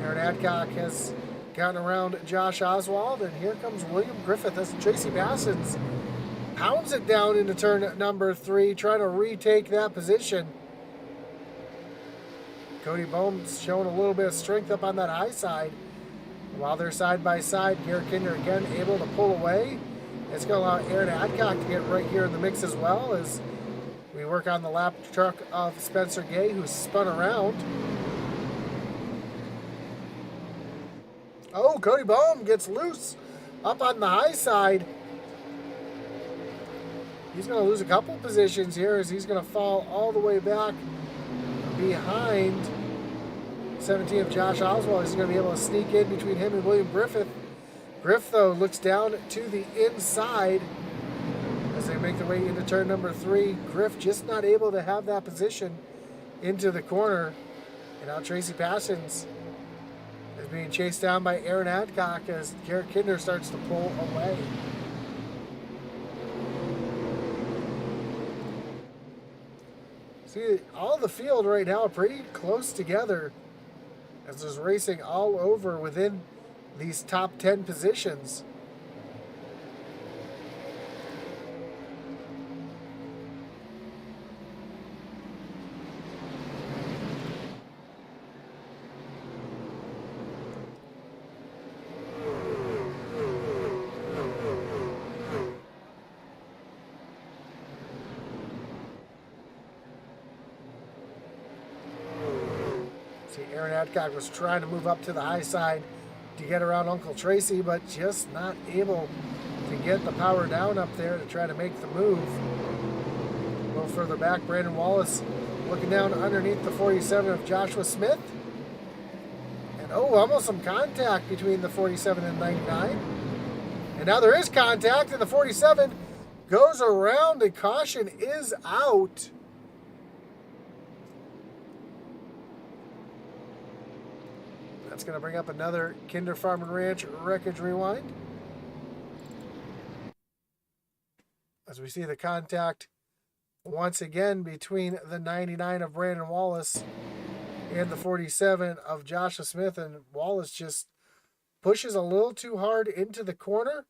Aaron Adcock has gotten around Josh Oswald, and here comes William Griffith as Tracy Passions pounds it down into turn number 3, trying to retake that position. Cody Bohm's showing a little bit of strength up on that high side. While they're side by side, Garrett Kinder again able to pull away. It's going to allow Aaron Adcock to get right here in the mix as well as we work on the lap truck of Spencer Gay, who's spun around. Oh, Cody Bohm gets loose up on the high side. He's going to lose a couple positions here as he's going to fall all the way back behind 17 of Josh Oswald. He's going to be able to sneak in between him and William Griffith. Griff, though, looks down to the inside as they make their way into turn number 3. Griff just not able to have that position into the corner. And now Tracy Passions is being chased down by Aaron Adcock as Garrett Kinder starts to pull away. See, all the field right now pretty close together as there's racing all over within these top 10 positions. See, Aaron Adcock was trying to move up to the high side to get around Uncle Tracy, but just not able to get the power down up there to try to make the move. A little further back, Brandon Wallace looking down underneath the 47 of Joshua Smith. And oh, almost some contact between the 47 and 99. And now there is contact, and the 47 goes around, and caution is out. That's going to bring up another Kinder Farm and Ranch Wreckage Rewind. As we see the contact once again between the 99 of Brandon Wallace and the 47 of Joshua Smith, and Wallace just pushes a little too hard into the corner,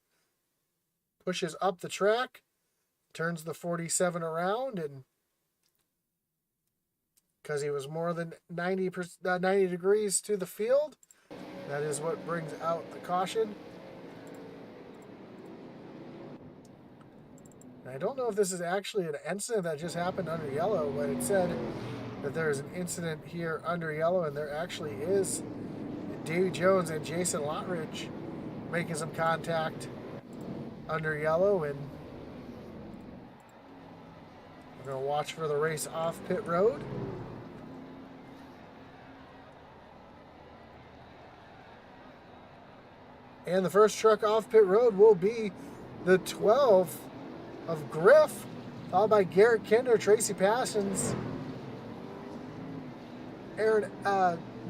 pushes up the track, turns the 47 around, and because he was more than 90 degrees to the field, that is what brings out the caution. And I don't know if this is actually an incident that just happened under yellow, but it said that there's an incident here under yellow, and there actually is. Davey Jones and Jason Lotridge making some contact under yellow, and we're going to watch for the race off pit road. And the first truck off pit road will be the 12 of Griff, followed by Garrett Kinder, Tracy Passons,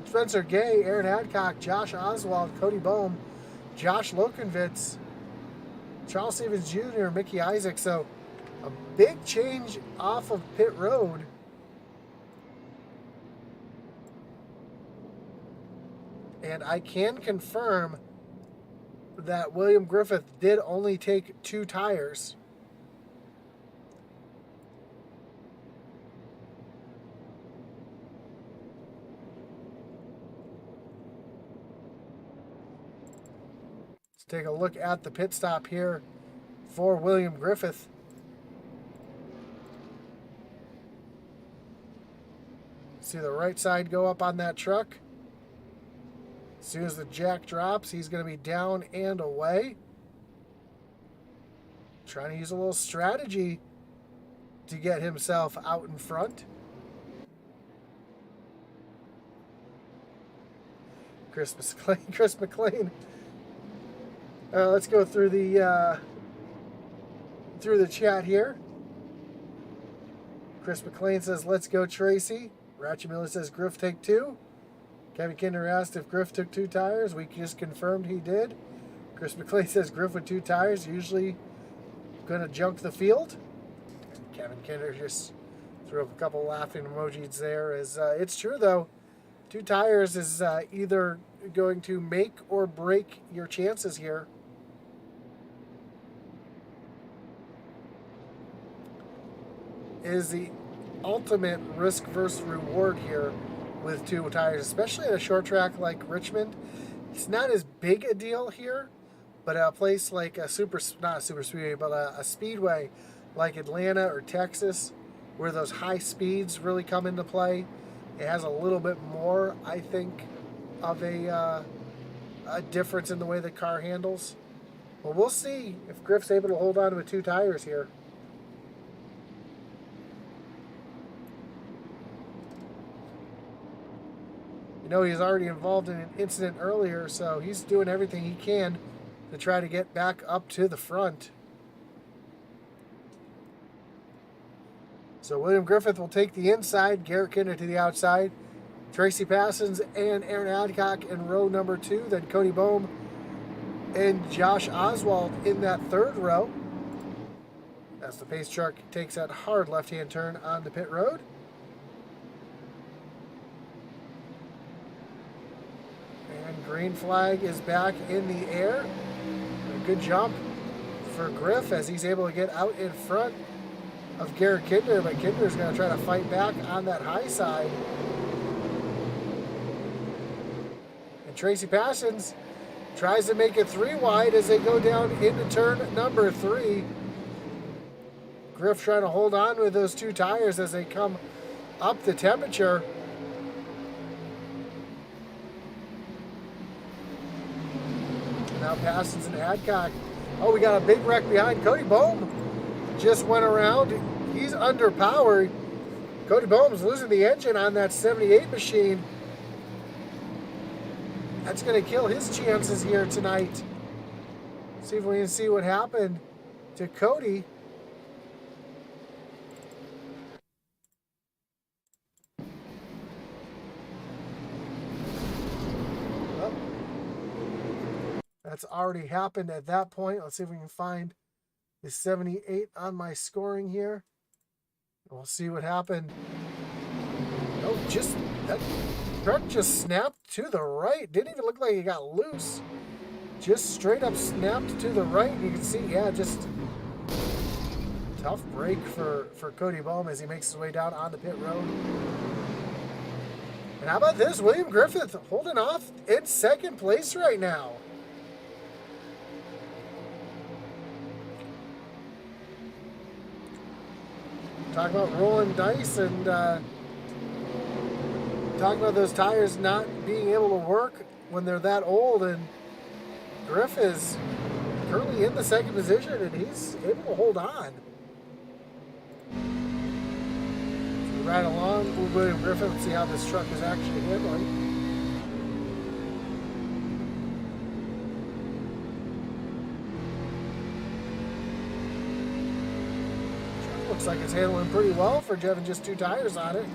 Spencer Gay, Aaron Adcock, Josh Oswald, Cody Bohm, Josh Lokenvitz, Charles Stevens Jr., Mickey Isaac. So a big change off of pit road. And I can confirm that William Griffith did only take 2 tires. Let's take a look at the pit stop here for William Griffith. See the right side go up on that truck. As soon as the jack drops, he's going to be down and away. Trying to use a little strategy to get himself out in front. Chris McLean. Let's go through the chat here. Chris McLean says, "Let's go, Tracy." Ratchet Miller says, "Griff take 2." Kevin Kinder asked if Griff took 2 tires. We just confirmed he did. Chris McClay says Griff with 2 tires, usually going to junk the field. Kevin Kinder just threw up a couple laughing emojis there. It's true, though. 2 tires is either going to make or break your chances here. It is the ultimate risk versus reward here with 2 tires, especially at a short track like Richmond. It's not as big a deal here, but at a place like not a super speedway, but a speedway like Atlanta or Texas, where those high speeds really come into play, it has a little bit more, I think, of a difference in the way the car handles. Well, we'll see if Griff's able to hold on with 2 tires here. You know, he's already involved in an incident earlier, so he's doing everything he can to try to get back up to the front. So William Griffith will take the inside, Garrett Kinder to the outside. Tracy Passons and Aaron Adcock in row number 2. Then Cody Bohm and Josh Oswald in that third row. As the pace truck takes that hard left-hand turn on the pit road. And green flag is back in the air. A good jump for Griff as he's able to get out in front of Garrett Kinder, but Kinder's going to try to fight back on that high side. And Tracy Passons tries to make it 3 wide as they go down into turn number 3. Griff trying to hold on with those 2 tires as they come up the temperature. Now Passons and Adcock. Oh, we got a big wreck behind. Cody Bohm just went around. He's underpowered. Cody Bohm's losing the engine on that 78 machine. That's going to kill his chances here tonight. See if we can see what happened to Cody. Well, that's already happened at that point. Let's see if we can find the 78 on my scoring here. We'll see what happened. Oh, just that truck just snapped to the right. Didn't even look like it got loose. Just straight up snapped to the right. You can see, yeah, just tough break for Cody Bohm as he makes his way down on the pit road. And how about this? William Griffith holding off in second place right now. Talk about rolling dice and talk about those tires not being able to work when they're that old. And Griff is currently in the second position and he's able to hold on. So we ride along with William Griffith and see how this truck is actually handling. Looks like it's handling pretty well for having just 2 tires on it.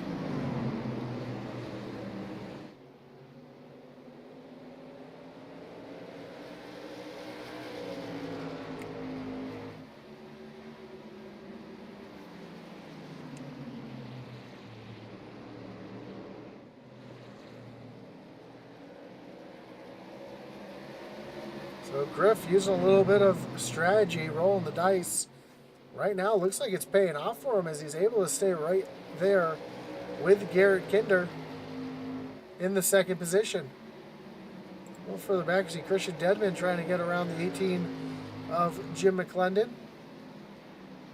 So Griff using a little bit of strategy, rolling the dice. Right now, looks like it's paying off for him as he's able to stay right there with Garrett Kinder in the second position. A little further back, you see Christian Dedman trying to get around the 18 of Jim McClendon.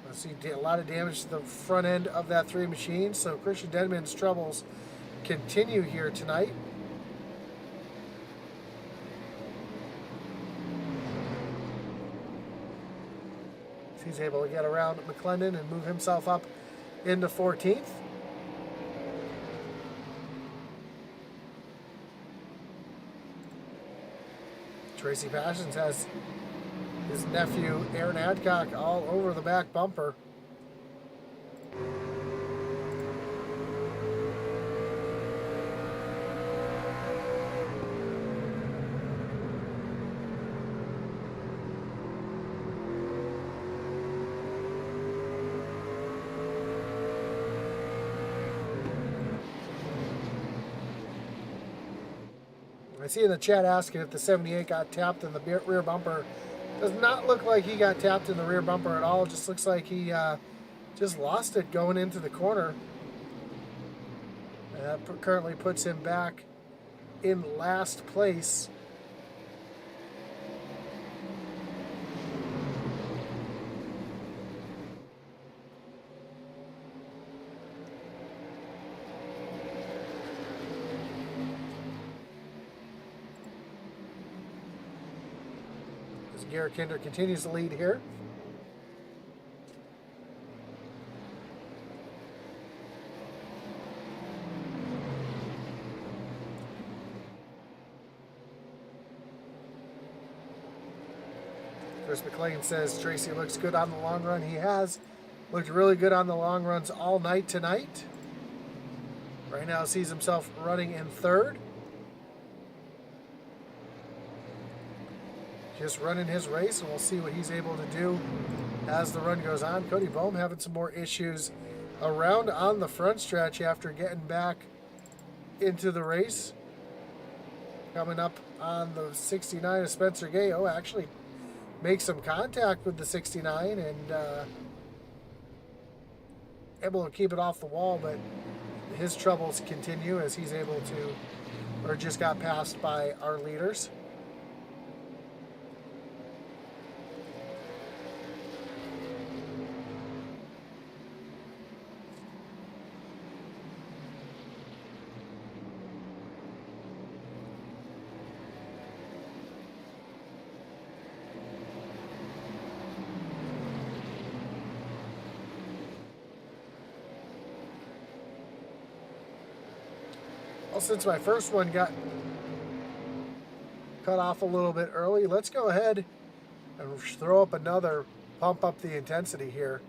I see a lot of damage to the front end of that 3 machine, so Christian Dedman's troubles continue here tonight. He's able to get around McClendon and move himself up into 14th. Tracy Passons has his nephew Aaron Adcock all over the back bumper. I see in the chat asking if the 78 got tapped in the rear bumper. Does not look like he got tapped in the rear bumper at all. It just looks like he just lost it going into the corner. And that currently puts him back in last place. Garrett Kinder continues to lead here. Chris McLean says Tracy looks good on the long run. He has looked really good on the long runs all night tonight. Right now sees himself running in third. Just running his race, and we'll see what he's able to do as the run goes on. Cody Boehm having some more issues around on the front stretch after getting back into the race. Coming up on the 69 of Spencer Gay. Oh, actually makes some contact with the 69 and able to keep it off the wall, but his troubles continue as he's able to, or just got passed by our leaders. Well, since my first one got cut off a little bit early, let's go ahead and throw up another, pump up the intensity here.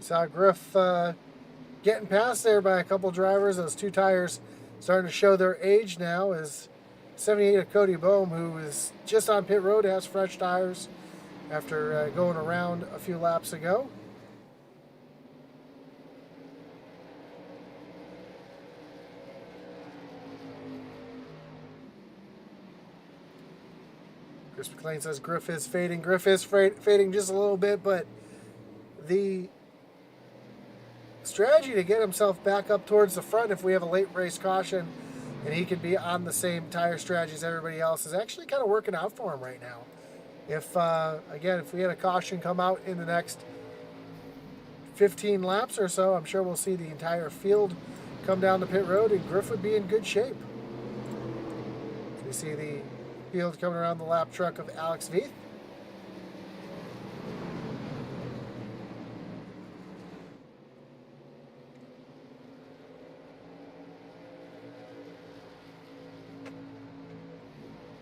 Saw Griff getting passed there by a couple drivers. Those two tires starting to show their age now as 78 of Cody Boehm, who is just on pit road, has fresh tires after going around a few laps ago. Chris McLean says Griff is fading. Griff is fading just a little bit, but the strategy to get himself back up towards the front if we have a late race caution and he can be on the same tire strategy as everybody else is actually kind of working out for him right now. If again, if we had a caution come out in the next 15 laps or so, I'm sure we'll see the entire field come down the pit road and Griff would be in good shape. We see the field coming around the lap truck of Alex Veith.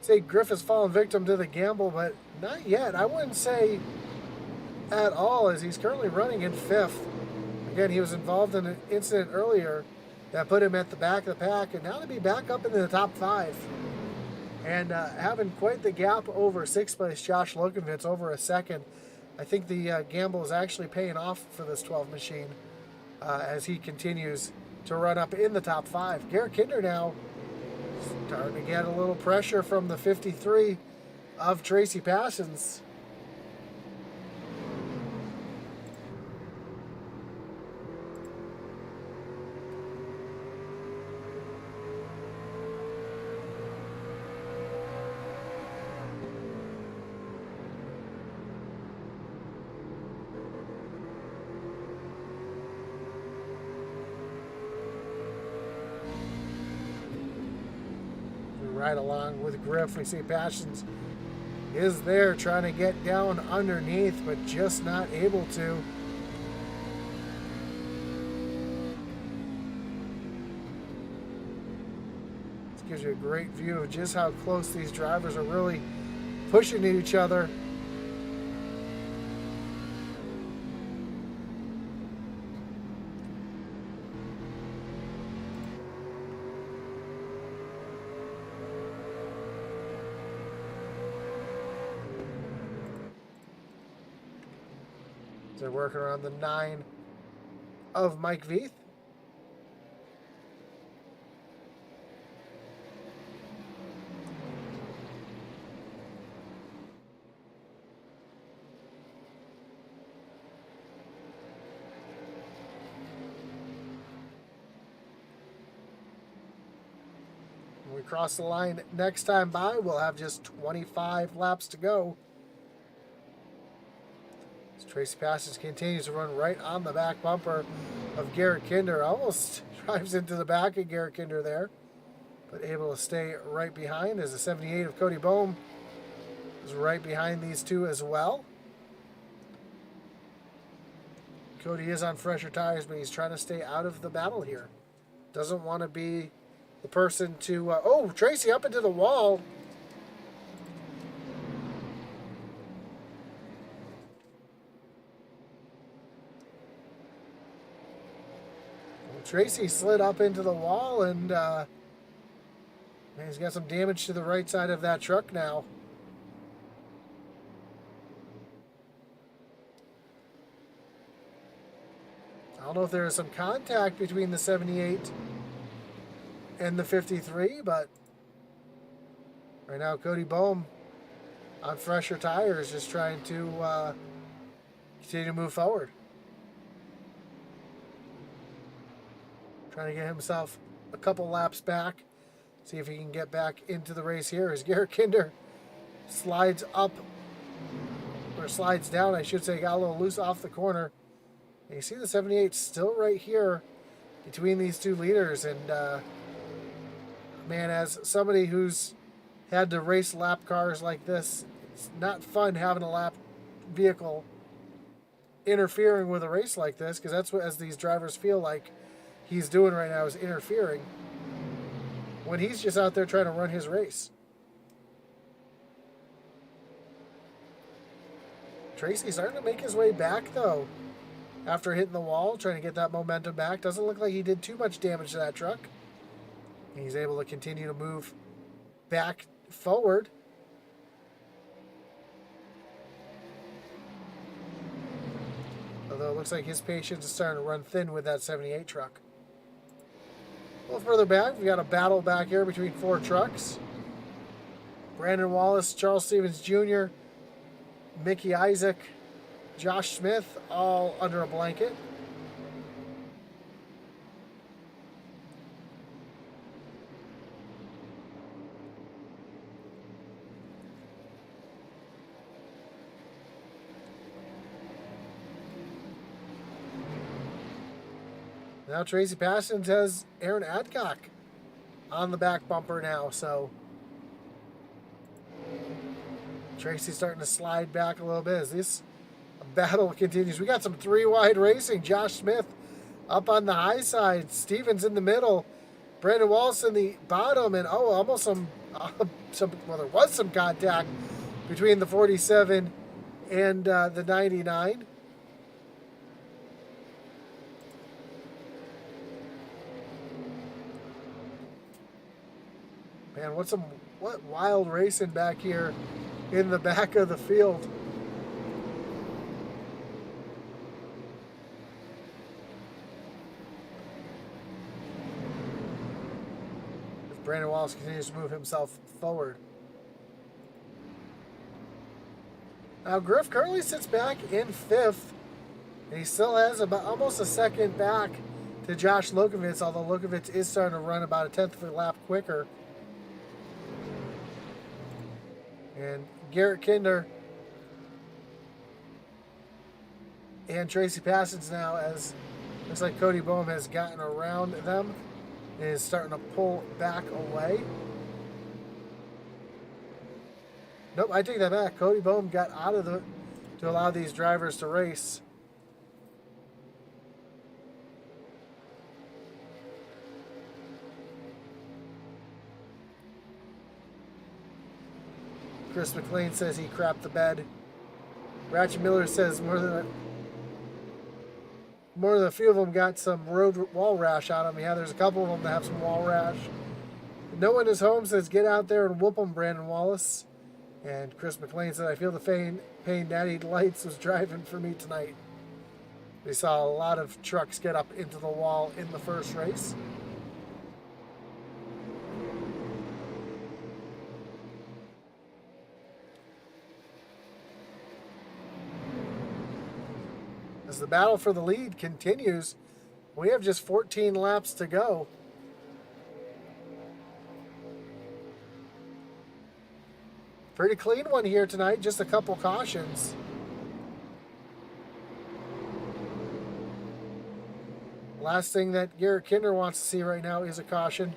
Say Griff has fallen victim to the gamble, but not yet. I wouldn't say at all, as he's currently running in fifth. Again, he was involved in an incident earlier that put him at the back of the pack, and now to be back up into the top five and having quite the gap over sixth place Josh Lokenvitz over a second. I think the gamble is actually paying off for this 12 machine as he continues to run up in the top five. Garrett Kinder now starting to get a little pressure from the 53 of Tracy Passons. Right along with Griff, we see Passions is there trying to get down underneath, but just not able to. gives you a great view of just how close these drivers are really pushing each other. They're working around the 9 of Mike Veith. When we cross the line next time by, we'll have just 25 laps to go. As Tracy Passage continues to run right on the back bumper of Garrett Kinder. Almost drives into the back of Garrett Kinder there, but able to stay right behind as the 78 of Cody Bohm is right behind these two as well. Cody is on fresher tires, but he's trying to stay out of the battle here. Doesn't want to be the person to... oh, Tracy up into the wall. Tracy slid up into the wall, and man, he's got some damage to the right side of that truck now. I don't know if there is some contact between the 78 and the 53, but right now Cody Bohm on fresher tires just trying to continue to move forward. Trying to get himself a couple laps back. See if he can get back into the race here as Garrett Kinder slides up, or slides down, I should say, got a little loose off the corner. And you see the 78 still right here between these two leaders. And man, as somebody who's had to race lap cars like this, it's not fun having a lap vehicle interfering with a race like this, because that's what, as these drivers feel like he's doing right now, is interfering when he's just out there trying to run his race. Tracy starting to make his way back though after hitting the wall, trying to get that momentum back. Doesn't look like he did too much damage to that truck. He's able to continue to move back forward. Although it looks like his patience is starting to run thin with that 78 truck. A little further back, we got a battle back here between 4 trucks. Brandon Wallace, Charles Stevens Jr., Mickey Isaac, Josh Smith, all under a blanket. Now Tracy Passage has Aaron Adcock on the back bumper now, so Tracy's starting to slide back a little bit as this battle continues. We got some 3-wide racing. Josh Smith up on the high side, Stevens in the middle, Brandon Wallace in the bottom, and oh, almost well, there was some contact between the 47 and the 99. Man, what wild racing back here in the back of the field. As Brandon Wallace continues to move himself forward. Now Griff currently sits back in 5th, and he still has about almost a second back to Josh Lokovitz, although Lokovitz is starting to run about a 10th of a lap quicker. And Garrett Kinder and Tracy Passage now, as looks like Cody Bohm has gotten around them and is starting to pull back away. Nope, I take that back. Cody Bohm got out of the to allow these drivers to race. Chris McLean says he crapped the bed. Ratchet Miller says more than a few of them got some road wall rash on them. Yeah, there's a couple of them that have some wall rash. No one is home says get out there and whoop them, Brandon Wallace. And Chris McLean said I feel the pain Natty Lights was driving for me tonight. We saw a lot of trucks get up into the wall in the first race. As the battle for the lead continues, we have just 14 laps to go. Pretty clean one here tonight, just a couple cautions. Last thing that Garrett Kinder wants to see right now is a caution.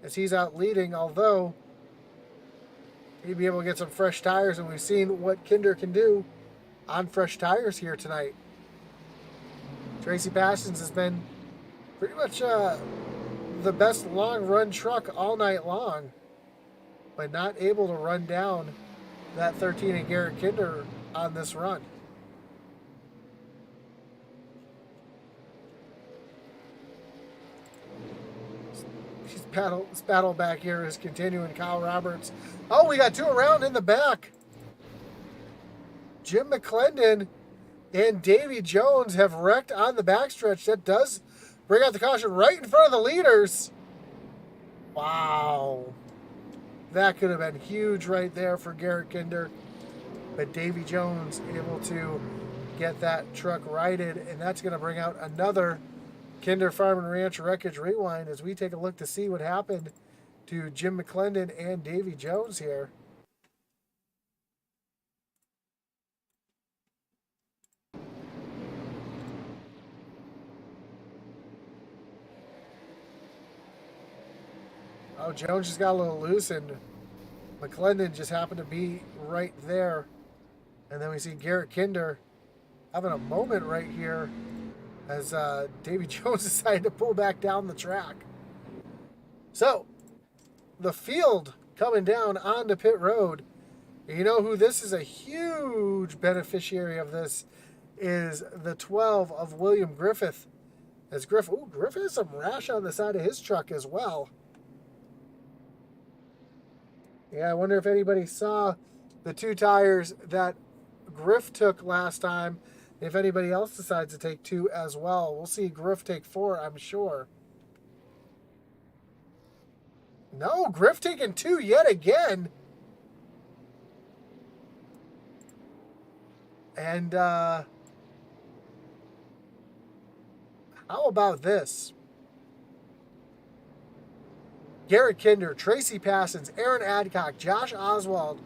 As he's out leading, although he'd be able to get some fresh tires, and we've seen what Kinder can do on fresh tires here tonight. Tracy Parsons has been pretty much the best long run truck all night long, but not able to run down that 13 and Garrett Kinder on this run. This battle back here is continuing. Kyle Roberts. Oh, we got two around in the back. Jim McClendon and Davy Jones have wrecked on the backstretch. That does bring out the caution right in front of the leaders. Wow. That could have been huge right there for Garrett Kinder. But Davy Jones able to get that truck righted, and that's going to bring out another Kinder Farm and Ranch Wreckage Rewind as we take a look to see what happened to Jim McClendon and Davy Jones here. Oh, Jones just got a little loose, and McClendon just happened to be right there. And then we see Garrett Kinder having a moment right here as Davy Jones decided to pull back down the track. So, the field coming down onto pit road. And you know who this is a huge beneficiary of this is the 12 of William Griffith. As Griffith has some rash on the side of his truck as well. Yeah, I wonder if anybody saw the two tires that Griff took last time. If anybody else decides to take two as well. We'll see Griff take 4, I'm sure. No, Griff taking 2 yet again. And how about this? Garrett Kinder, Tracy Parsons, Aaron Adcock, Josh Oswald,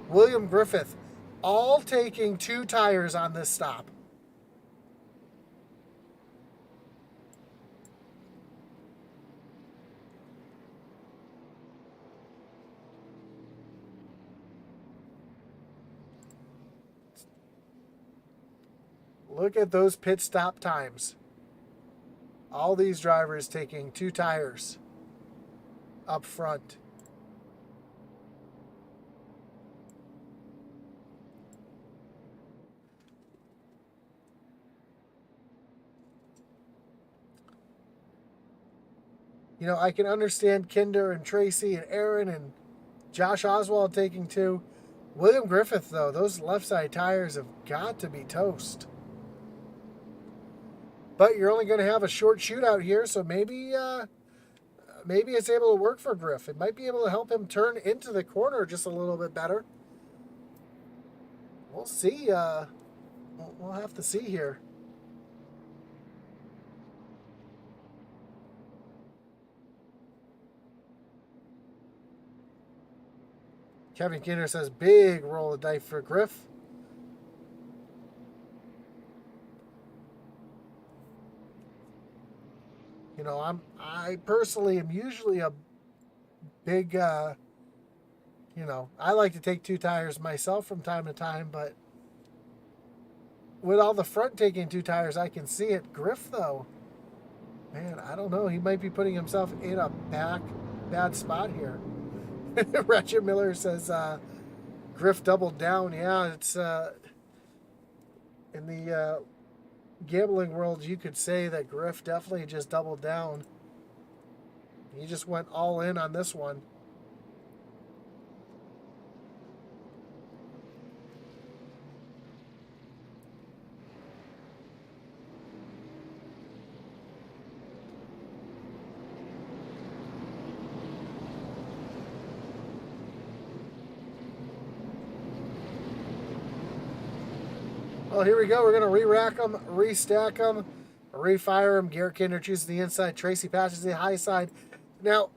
William Griffith, all taking 2 tires on this stop. Look at those pit stop times. All these drivers taking 2 tires up front. You know, I can understand Kinder and Tracy and Aaron and Josh Oswald taking 2. William Griffith, though, those left side tires have got to be toast. But you're only going to have a short shootout here, so maybe it's able to work for Griff. It might be able to help him turn into the corner just a little bit better. We'll see. We'll have to see here. Kevin Kinder says, big roll of dice for Griff. You know, I personally am usually a big, I like to take 2 tires myself from time to time, but with all the front taking 2 tires, I can see it. Griff, though, Man, I don't know. He might be putting himself in a bad spot here. Ratchet Miller says Griff doubled down. Yeah, it's in the gambling world, you could say that Griff definitely just doubled down. He just went all in on this one. Well, here we go. We're going to re-rack them, restack them, refire them. Garrett Kinder chooses the inside. Tracy passes the high side. Now,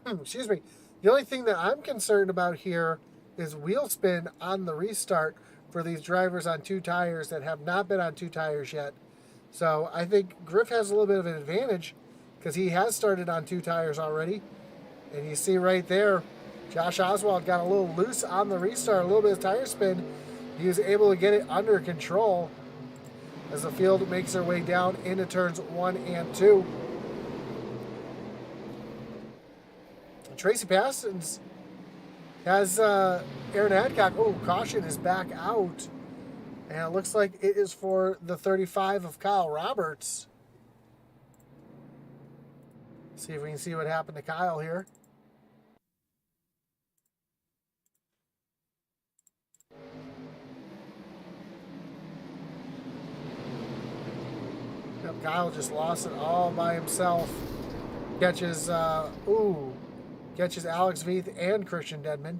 excuse me, the only thing that I'm concerned about here is wheel spin on the restart for these drivers on 2 tires that have not been on 2 tires yet. So I think Griff has a little bit of an advantage because he has started on 2 tires already. And you see right there, Josh Oswald got a little loose on the restart, a little bit of tire spin. He was able to get it under control as the field makes their way down into turns 1 and 2. Tracy Parsons has Aaron Adcock. Oh, caution is back out. And it looks like it is for the 35 of Kyle Roberts. See if we can see what happened to Kyle here. Kyle just lost it all by himself. Catches, catches Alex Veith and Christian Dedman.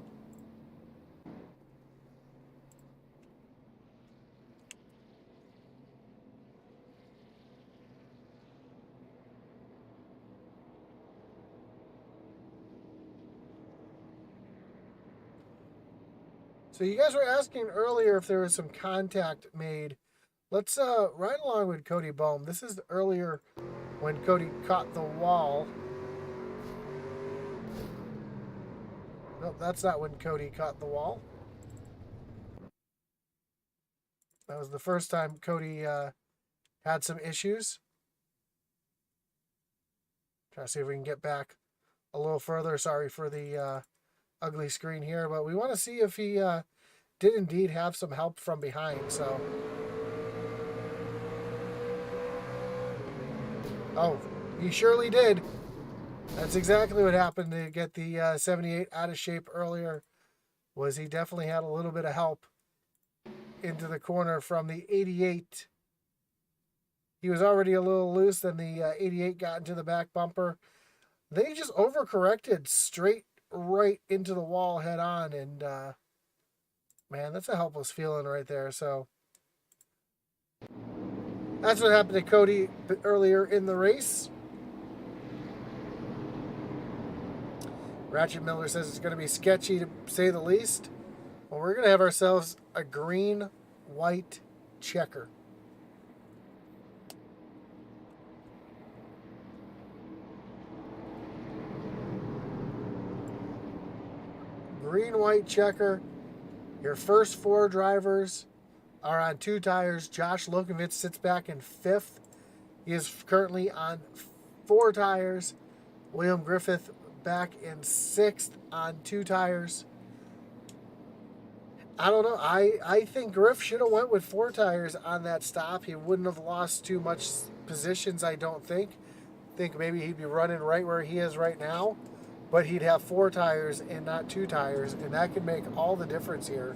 So you guys were asking earlier if there was some contact made. Let's ride along with Cody Bohm. This is earlier when Cody caught the wall. Nope, that's not when Cody caught the wall. That was the first time Cody had some issues. Try to see if we can get back a little further. Sorry for the ugly screen here, but we want to see if he did indeed have some help from behind. So. Oh, he surely did. That's exactly what happened to get the 78 out of shape earlier. Was he definitely had a little bit of help into the corner from the 88. He was already a little loose. Then the 88 got into the back bumper. They just overcorrected straight right into the wall head on. And, man, that's a helpless feeling right there. So that's what happened to Cody earlier in the race. Ratchet Miller says it's going to be sketchy to say the least. Well, we're going to have ourselves a green-white checker. Green-white checker. Your first 4 drivers are on 2 tires. Josh Lokovitz sits back in 5th. He is currently on 4 tires. William Griffith back in 6th on 2 tires. I don't know. I think Griff should have went with 4 tires on that stop. He wouldn't have lost too much positions, I don't think. I think maybe he'd be running right where he is right now. But he'd have 4 tires and not 2 tires. And that could make all the difference here.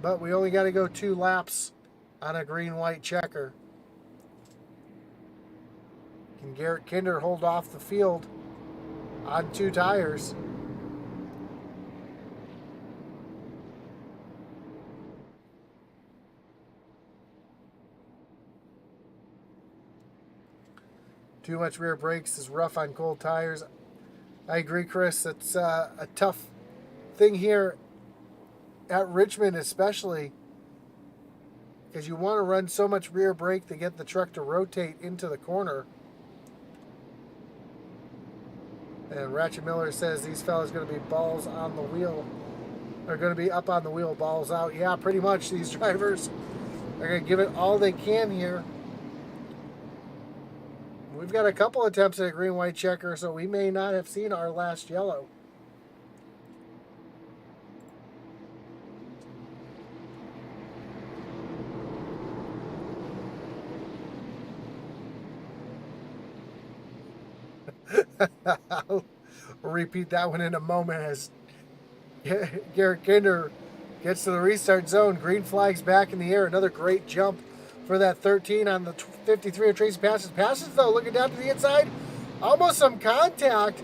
But we only got to go 2 laps on a green-white checker. Can Garrett Kinder hold off the field on 2 tires? Too much rear brakes is rough on cold tires. I agree, Chris. It's a tough thing here at Richmond, especially because you want to run so much rear brake to get the truck to rotate into the corner. And Ratchet Miller says these fellas going to be balls on the wheel. are going to be up on the wheel, balls out. Yeah, pretty much these drivers are going to give it all they can here. We've got a couple attempts at a green-white checker, so we may not have seen our last yellow. I'll repeat that one in a moment as Garrett Kinder gets to the restart zone. Green flag's back in the air. Another great jump for that 13 on the 53 of Tracy Passes. Passes, though, looking down to the inside. Almost some contact.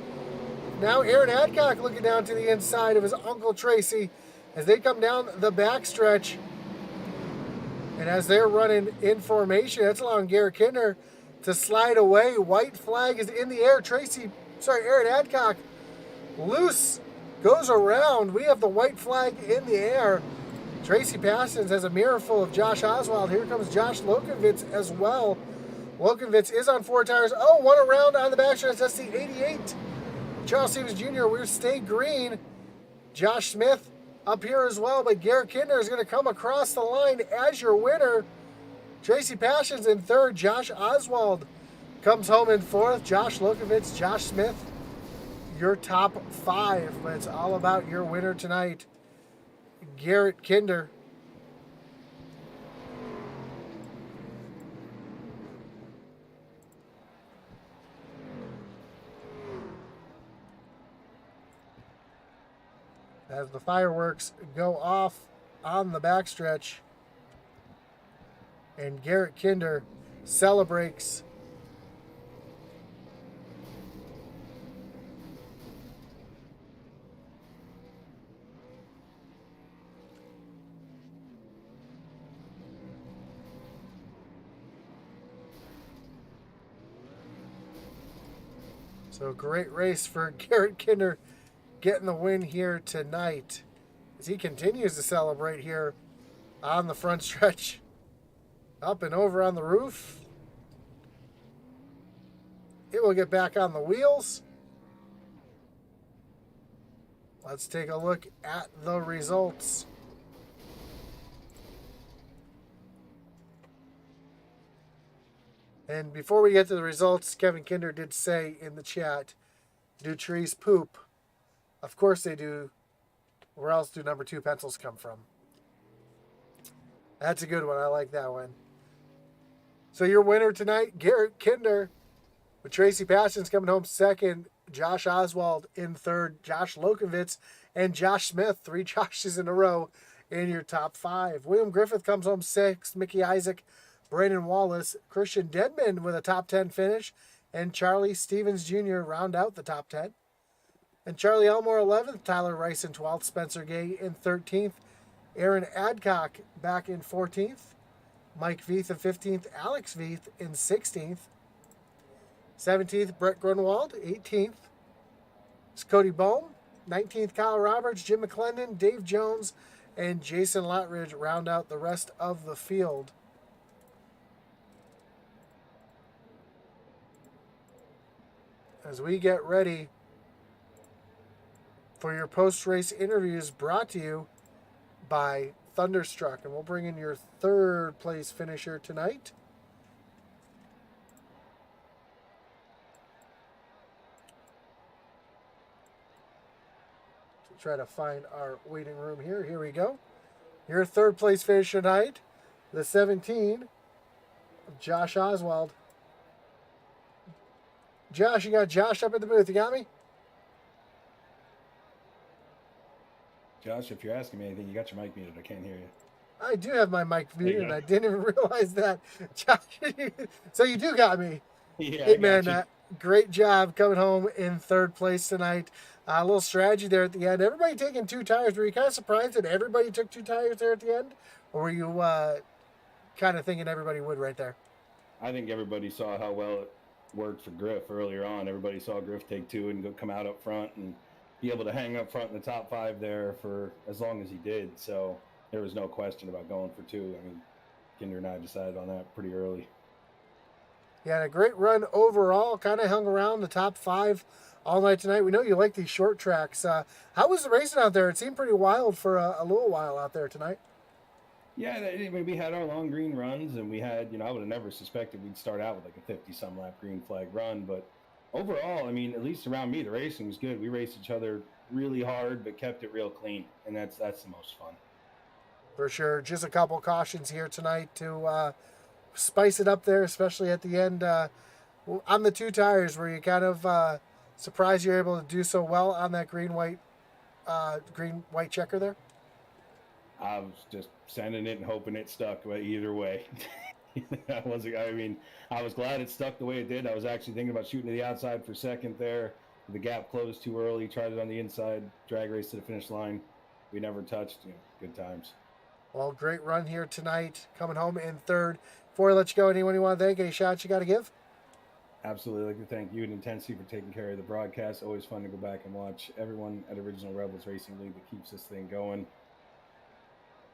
Now Aaron Adcock looking down to the inside of his Uncle Tracy as they come down the backstretch. And as they're running in formation, that's allowing Garrett Kinder to slide away. White flag is in the air. Aaron Adcock loose, goes around. We have the white flag in the air. Tracy Passons has a mirror full of Josh Oswald. Here comes Josh Lokovitz as well. Lokovitz is on 4 tires. Oh, one around on the backstretch. That's the 88. Charles Stevens Jr. We're stay green. Josh Smith up here as well, but Garrett Kinder is going to come across the line as your winner. Tracy Passions in third. Josh Oswald comes home in fourth. Josh Lokovitz, Josh Smith, your top 5. But it's all about your winner tonight, Garrett Kinder. As the fireworks go off on the backstretch, and Garrett Kinder celebrates. So great race for Garrett Kinder, getting the win here tonight as he continues to celebrate here on the front stretch. Up and over on the roof. It will get back on the wheels. Let's take a look at the results. And before we get to the results, Kevin Kinder did say in the chat, do trees poop? Of course they do. Where else do number 2 pencils come from? That's a good one. I like that one. So your winner tonight, Garrett Kinder, with Tracy Passions coming home second, Josh Oswald in third, Josh Lokovitz, and Josh Smith, 3 Joshes in a row in your top 5. William Griffith comes home sixth, Mickey Isaac, Brandon Wallace, Christian Dedman with a top 10 finish, and Charlie Stevens Jr. round out the top 10. And Charlie Elmore 11th, Tyler Rice in 12th, Spencer Gay in 13th, Aaron Adcock back in 14th, Mike Veith in 15th, Alex Veith in 16th, 17th, Brett Grunwald, 18th, it's Cody Bohm, 19th, Kyle Roberts, Jim McClendon, Dave Jones, and Jason Lotridge round out the rest of the field. As we get ready for your post-race interviews brought to you by Thunderstruck, and we'll bring in your 3rd place finisher tonight. To try to find our waiting room here. Here we go. Your 3rd place finisher tonight, the 17, Josh Oswald. Josh, you got Josh up in the booth. You got me? Josh, if you're asking me anything, you got your mic muted. I can't hear you. I do have my mic muted, and I didn't even realize that. Josh, so you do got me. Yeah, Hey, man, great job coming home in 3rd place tonight. A little strategy there at the end. Everybody taking 2 tires. Were you kind of surprised that everybody took 2 tires there at the end? Or were you kind of thinking everybody would right there? I think everybody saw how well it worked for Griff earlier on. Everybody saw Griff take 2 and come out up front and be able to hang up front in the top 5 there for as long as he did. So there was no question about going for 2. I mean, Kinder and I decided on that pretty early. Yeah, a great run overall. Kind of hung around the top 5 all night tonight. We know you like these short tracks. How was the racing out there? It seemed pretty wild for a little while out there tonight. Yeah, I mean, we had our long green runs, and we had, I would have never suspected we'd start out with like a 50-some lap green flag run. But overall, I mean, at least around me, the racing was good. We raced each other really hard, but kept it real clean, and that's the most fun. For sure. Just a couple cautions here tonight to spice it up there, especially at the end. On the two tires, were you kind of surprised you're able to do so well on that green white checker there? I was just sending it and hoping it stuck, but either way. I was glad it stuck the way it did. I was actually thinking about shooting to the outside for second there. The gap closed too early, tried it on the inside, drag race to the finish line. We never touched. Good times. Well, great run here tonight, coming home in third. Before I let you go, anyone you want to thank, any shots you got to give? Absolutely. I'd like to thank you and Intensity for taking care of the broadcast. Always fun to go back and watch. Everyone at Original Rebels Racing League that keeps this thing going.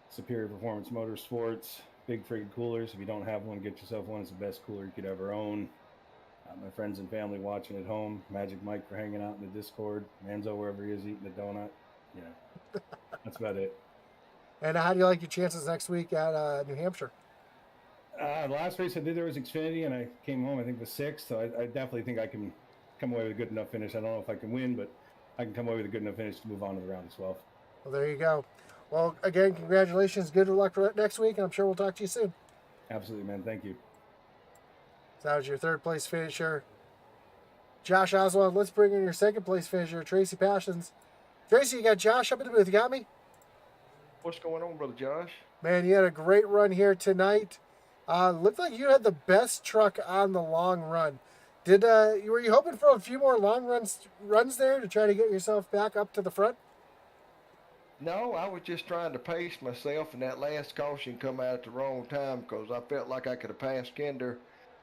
Superior Performance Motorsports, Big Frig Coolers. If you don't have one, get yourself one. It's the best cooler you could ever own. My friends and family watching at home. Magic Mike for hanging out in the Discord. Manzo wherever he is eating the donut. That's about it. And how do you like your chances next week at New Hampshire? The last race I did there was Xfinity, and I came home, I think, the 6th. So I definitely think I can come away with a good enough finish. I don't know if I can win, but I can come away with a good enough finish to move on to the round of 12. Well, there you go. Well, again, congratulations. Good luck for next week, and I'm sure we'll talk to you soon. Absolutely, man. Thank you. So that was your third place finisher, Josh Oswald. Let's bring in your second place finisher, Tracy Passions. Tracy, you got Josh up in the booth. You got me? What's going on, Brother Josh? Man, you had a great run here tonight. Looked like you had the best truck on the long run. Were you hoping for a few more long runs there to try to get yourself back up to the front? No, I was just trying to pace myself, and that last caution come out at the wrong time because I felt like I could have passed Kinder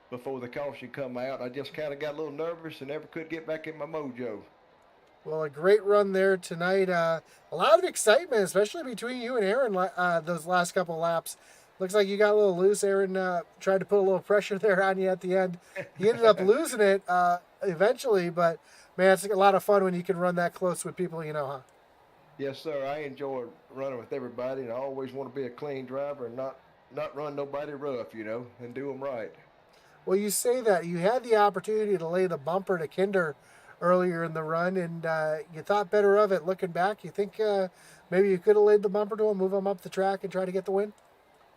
before the caution come out. I just kind of got a little nervous and never could get back in my mojo. Well, a great run there tonight. A lot of excitement, especially between you and Aaron those last couple laps. Looks like you got a little loose. Aaron tried to put a little pressure there on you at the end. He ended up losing it eventually, but man, it's a lot of fun when you can run that close with people you know, huh? Yes, sir. I enjoy running with everybody, and I always want to be a clean driver and not run nobody rough, and do them right. Well, you say that. You had the opportunity to lay the bumper to Kinder earlier in the run, and you thought better of it looking back. You think maybe you could have laid the bumper to him, move him up the track, and try to get the win?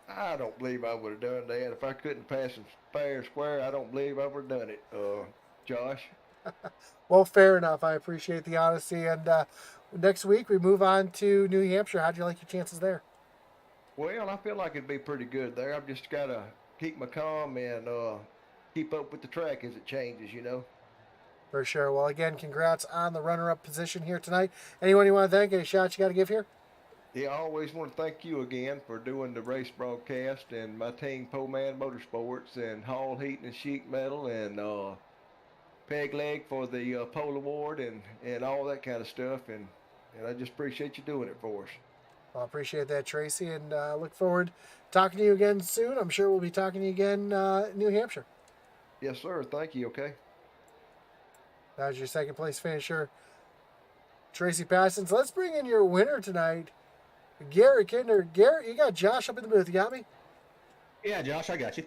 I don't believe I would have done that. If I couldn't pass him fair and square, I don't believe I would have done it, Josh. Well, fair enough. I appreciate the honesty. And next week we move on to New Hampshire. How do you like your chances there? Well, I feel like it'd be pretty good there. I've just got to keep my calm and keep up with the track as it changes. For sure. Well, again, congrats on the runner-up position here tonight. Anyone you want to thank? Any shots you got to give here? Yeah, I always want to thank you again for doing the race broadcast and my team, Poman Motorsports, and Hall Heating and Sheet Metal, and Peg Leg for the pole award and all that kind of stuff. And I just appreciate you doing it for us. Well, I appreciate that, Tracy, and look forward to talking to you again soon. I'm sure we'll be talking to you again in New Hampshire. Yes, sir. Thank you. Okay. That was your second place finisher, Tracy Passons. Let's bring in your winner tonight, Garrett Kinder. Garrett, you got Josh up in the booth. You got me? Yeah, Josh, I got you.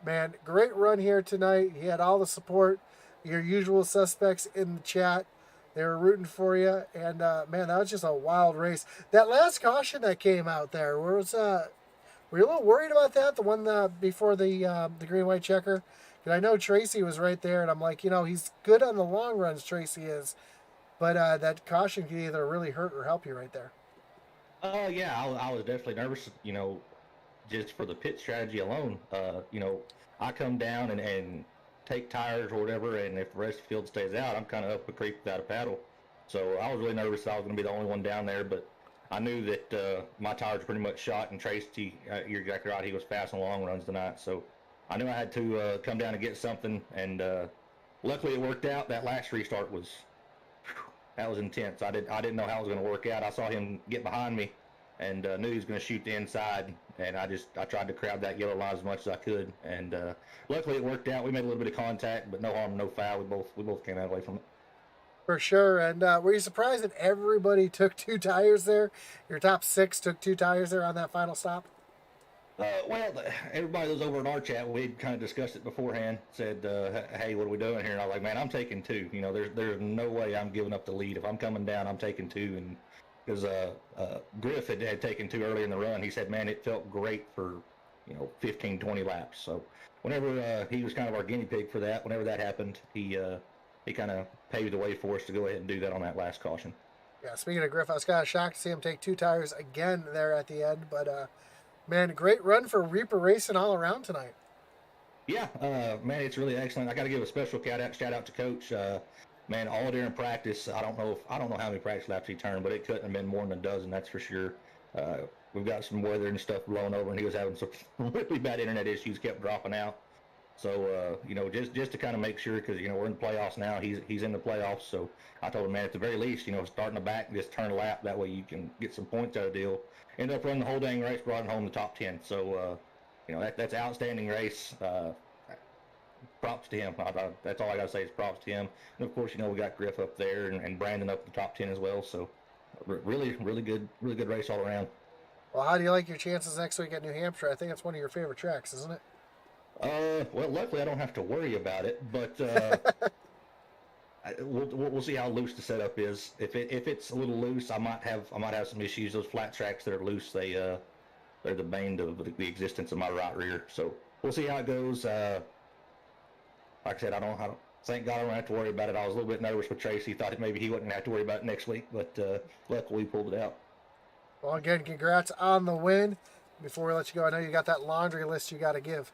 Man, great run here tonight. He had all the support, your usual suspects in the chat. They were rooting for you, and man, that was just a wild race. That last caution that came out there, were you a little worried about that? The one before the green-white checker? Because I know Tracy was right there, and I'm like, he's good on the long runs, Tracy is, but that caution could either really hurt or help you right there. Yeah, I was definitely nervous, just for the pit strategy alone. I come down and take tires or whatever, and if the rest of the field stays out, I'm kind of up a creek without a paddle. So I was really nervous that I was going to be the only one down there, but I knew that my tires were pretty much shot, and Tracy, you're exactly right, he was fast on long runs tonight. So I knew I had to come down and get something, and luckily it worked out. That last restart was intense. I didn't know how it was going to work out. I saw him get behind me, and knew he was going to shoot the inside, and I tried to crowd that yellow line as much as I could, and luckily it worked out. We made a little bit of contact, but no harm, no foul. We both came out away from it. For sure. And were you surprised that everybody took 2 tires there? Your top 6 took 2 tires there on that final stop? Well, everybody that was over in our chat, we'd kind of discussed it beforehand. Said, "Hey, what are we doing here?" And I was like, "Man, I'm taking 2. You know, there's no way I'm giving up the lead. If I'm coming down, I'm taking 2." And because Griff had taken 2 earlier in the run, he said, "Man, it felt great for 15, 20 laps." So whenever he was kind of our guinea pig for that, whenever that happened, he kind of paved the way for us to go ahead and do that on that last caution. Yeah, speaking of Griff, I was kind of shocked to see him take 2 tires again there at the end. But, man, great run for Reaper Racing all around tonight. Yeah, man, it's really excellent. I got to give a special shout out to Coach. Man, all during practice, I don't know how many practice laps he turned, but it couldn't have been more than a dozen, that's for sure. We've got some weather and stuff blowing over, and he was having some really bad internet issues, kept dropping out. So just to kind of make sure, because we're in the playoffs now, he's in the playoffs. So I told him, man, at the very least, starting the back, just turn a lap. That way you can get some points out of the deal. Ended up running the whole dang race, brought home the top 10. So that's an outstanding race. Props to him. That's all I got to say is props to him. And of course, we got Griff up there and Brandon up in the top 10 as well. So really good race all around. Well, how do you like your chances next week at New Hampshire? I think it's one of your favorite tracks, isn't it? Well, luckily I don't have to worry about it, but we'll see how loose the setup is. If it's a little loose, I might have some issues. Those flat tracks that are loose, they're the bane of the existence of my right rear. So we'll see how it goes. Like I said, I don't thank God I don't have to worry about it. I was a little bit nervous with Tracy. Thought that maybe he wouldn't have to worry about it next week, but luckily we pulled it out. Well, again, congrats on the win. Before we let you go, I know you got that laundry list you got to give.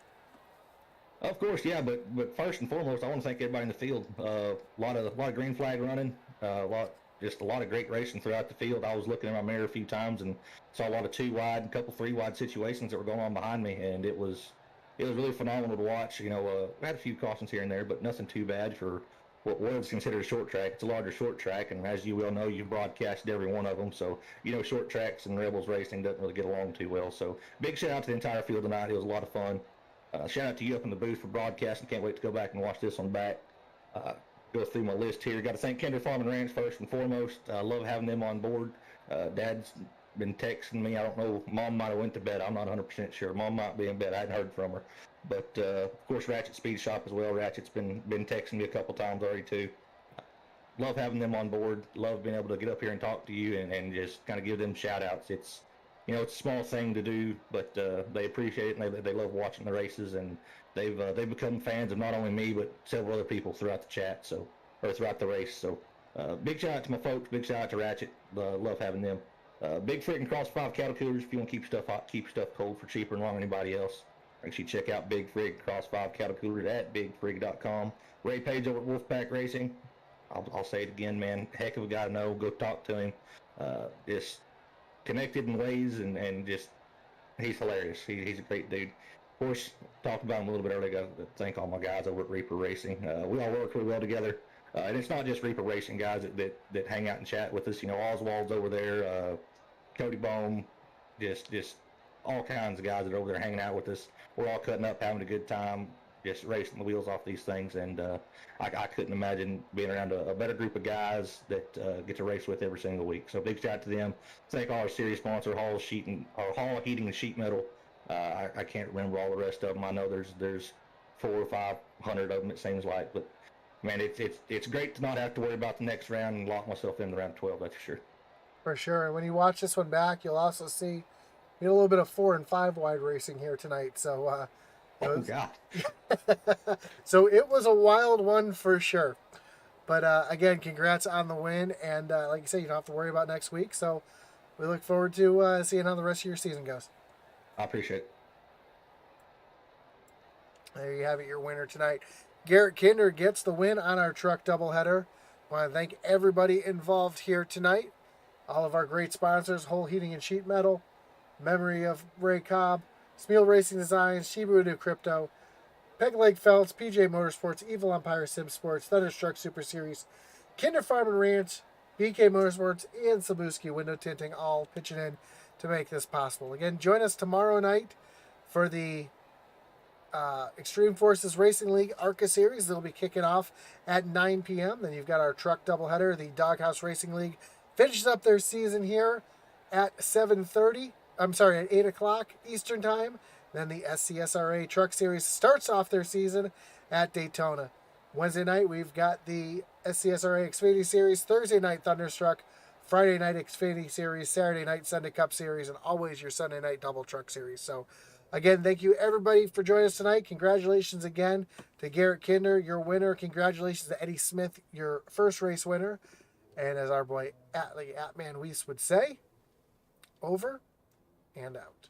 Of course, yeah, but first and foremost, I want to thank everybody in the field. A lot of green flag running, a lot of great racing throughout the field. I was looking in my mirror a few times and saw a lot of 2 wide and a couple 3 wide situations that were going on behind me, and it was really phenomenal to watch. We had a few cautions here and there, but nothing too bad for what was considered a short track. It's a larger short track, and as you well know, you've broadcasted every one of them, so short tracks and Rebels racing doesn't really get along too well. So big shout out to the entire field tonight. It was a lot of fun. Shout out to you up in the booth for broadcasting. Can't wait to go back and watch this one back. Go through my list here. Got to thank Kinder Farm and Ranch first and foremost. I love having them on board. Dad's been texting me. I don't know. Mom might have went to bed. I'm not 100% sure. Mom might be in bed. I hadn't heard from her. But of course, Ratchet Speed Shop as well. Ratchet's been texting me a couple times already too. Love having them on board. Love being able to get up here and talk to you and just kind of give them shout outs. It's it's a small thing to do, but they appreciate it and they love watching the races, and they've become fans of not only me but several other people throughout the chat, or throughout the race. So big shout out to my folks. Big shout out to Ratchet. Love having them. Big Frig and Cross 5 cattle coolers. If you want to keep stuff hot, keep stuff cold for cheaper than anybody else, make sure you check out Big Frig Cross 5 cattle coolers at bigfrig.com. Ray Page over at Wolfpack Racing. I'll say it again, man. Heck of a guy to know. Go talk to him. Just connected in ways, and just he's hilarious. He's a great dude. Of course, talked about him a little bit earlier. I thank all my guys over at Reaper Racing. We all work really well together. And it's not just Reaper Racing guys that hang out and chat with us. Oswald's over there, Cody Bohm, just all kinds of guys that are over there hanging out with us. We're all cutting up, having a good time, just racing the wheels off these things. And I couldn't imagine being around a better group of guys that get to race with every single week. So big shout out to them. Thank all our series sponsor, Hall Heating and Sheet Metal. I can't remember all the rest of them. I know there's 400 or 500 of them, it seems like, but man, it's great to not have to worry about the next round and lock myself in the round 12, that's for sure. For sure. And when you watch this one back, you'll also see a little bit of 4 and 5 wide racing here tonight. So, oh God! So it was a wild one for sure. But again, congrats on the win, and like you said, you don't have to worry about next week. So we look forward to seeing how the rest of your season goes. I appreciate it. There you have it, your winner tonight. Garrett Kinder gets the win on our truck doubleheader. I want to thank everybody involved here tonight. All of our great sponsors, Whole Heating and Sheet Metal, Memory of Ray Cobb, Smeal Racing Designs, Shiba Inu Crypto, Peg Leg Felts, PJ Motorsports, Evil Empire Sim Sports, Thunderstruck Super Series, Kinder Farm and Ranch, BK Motorsports, and Sabuski Window Tinting, all pitching in to make this possible. Again, join us tomorrow night for the Extreme Forces Racing League ARCA Series. That'll be kicking off at 9 p.m. Then you've got our truck doubleheader. The Doghouse Racing League finishes up their season here at 7:30. I'm sorry, at 8 o'clock Eastern Time. Then the SCSRA Truck Series starts off their season at Daytona. Wednesday night, we've got the SCSRA Xfinity Series. Thursday night, Thunderstruck. Friday night, Xfinity Series. Saturday night, Sunday Cup Series. And always your Sunday night Double Truck Series. So, again, thank you, everybody, for joining us tonight. Congratulations again to Garrett Kinder, your winner. Congratulations to Eddie Smith, your first race winner. And as our boy Atman Weiss would say, over and out.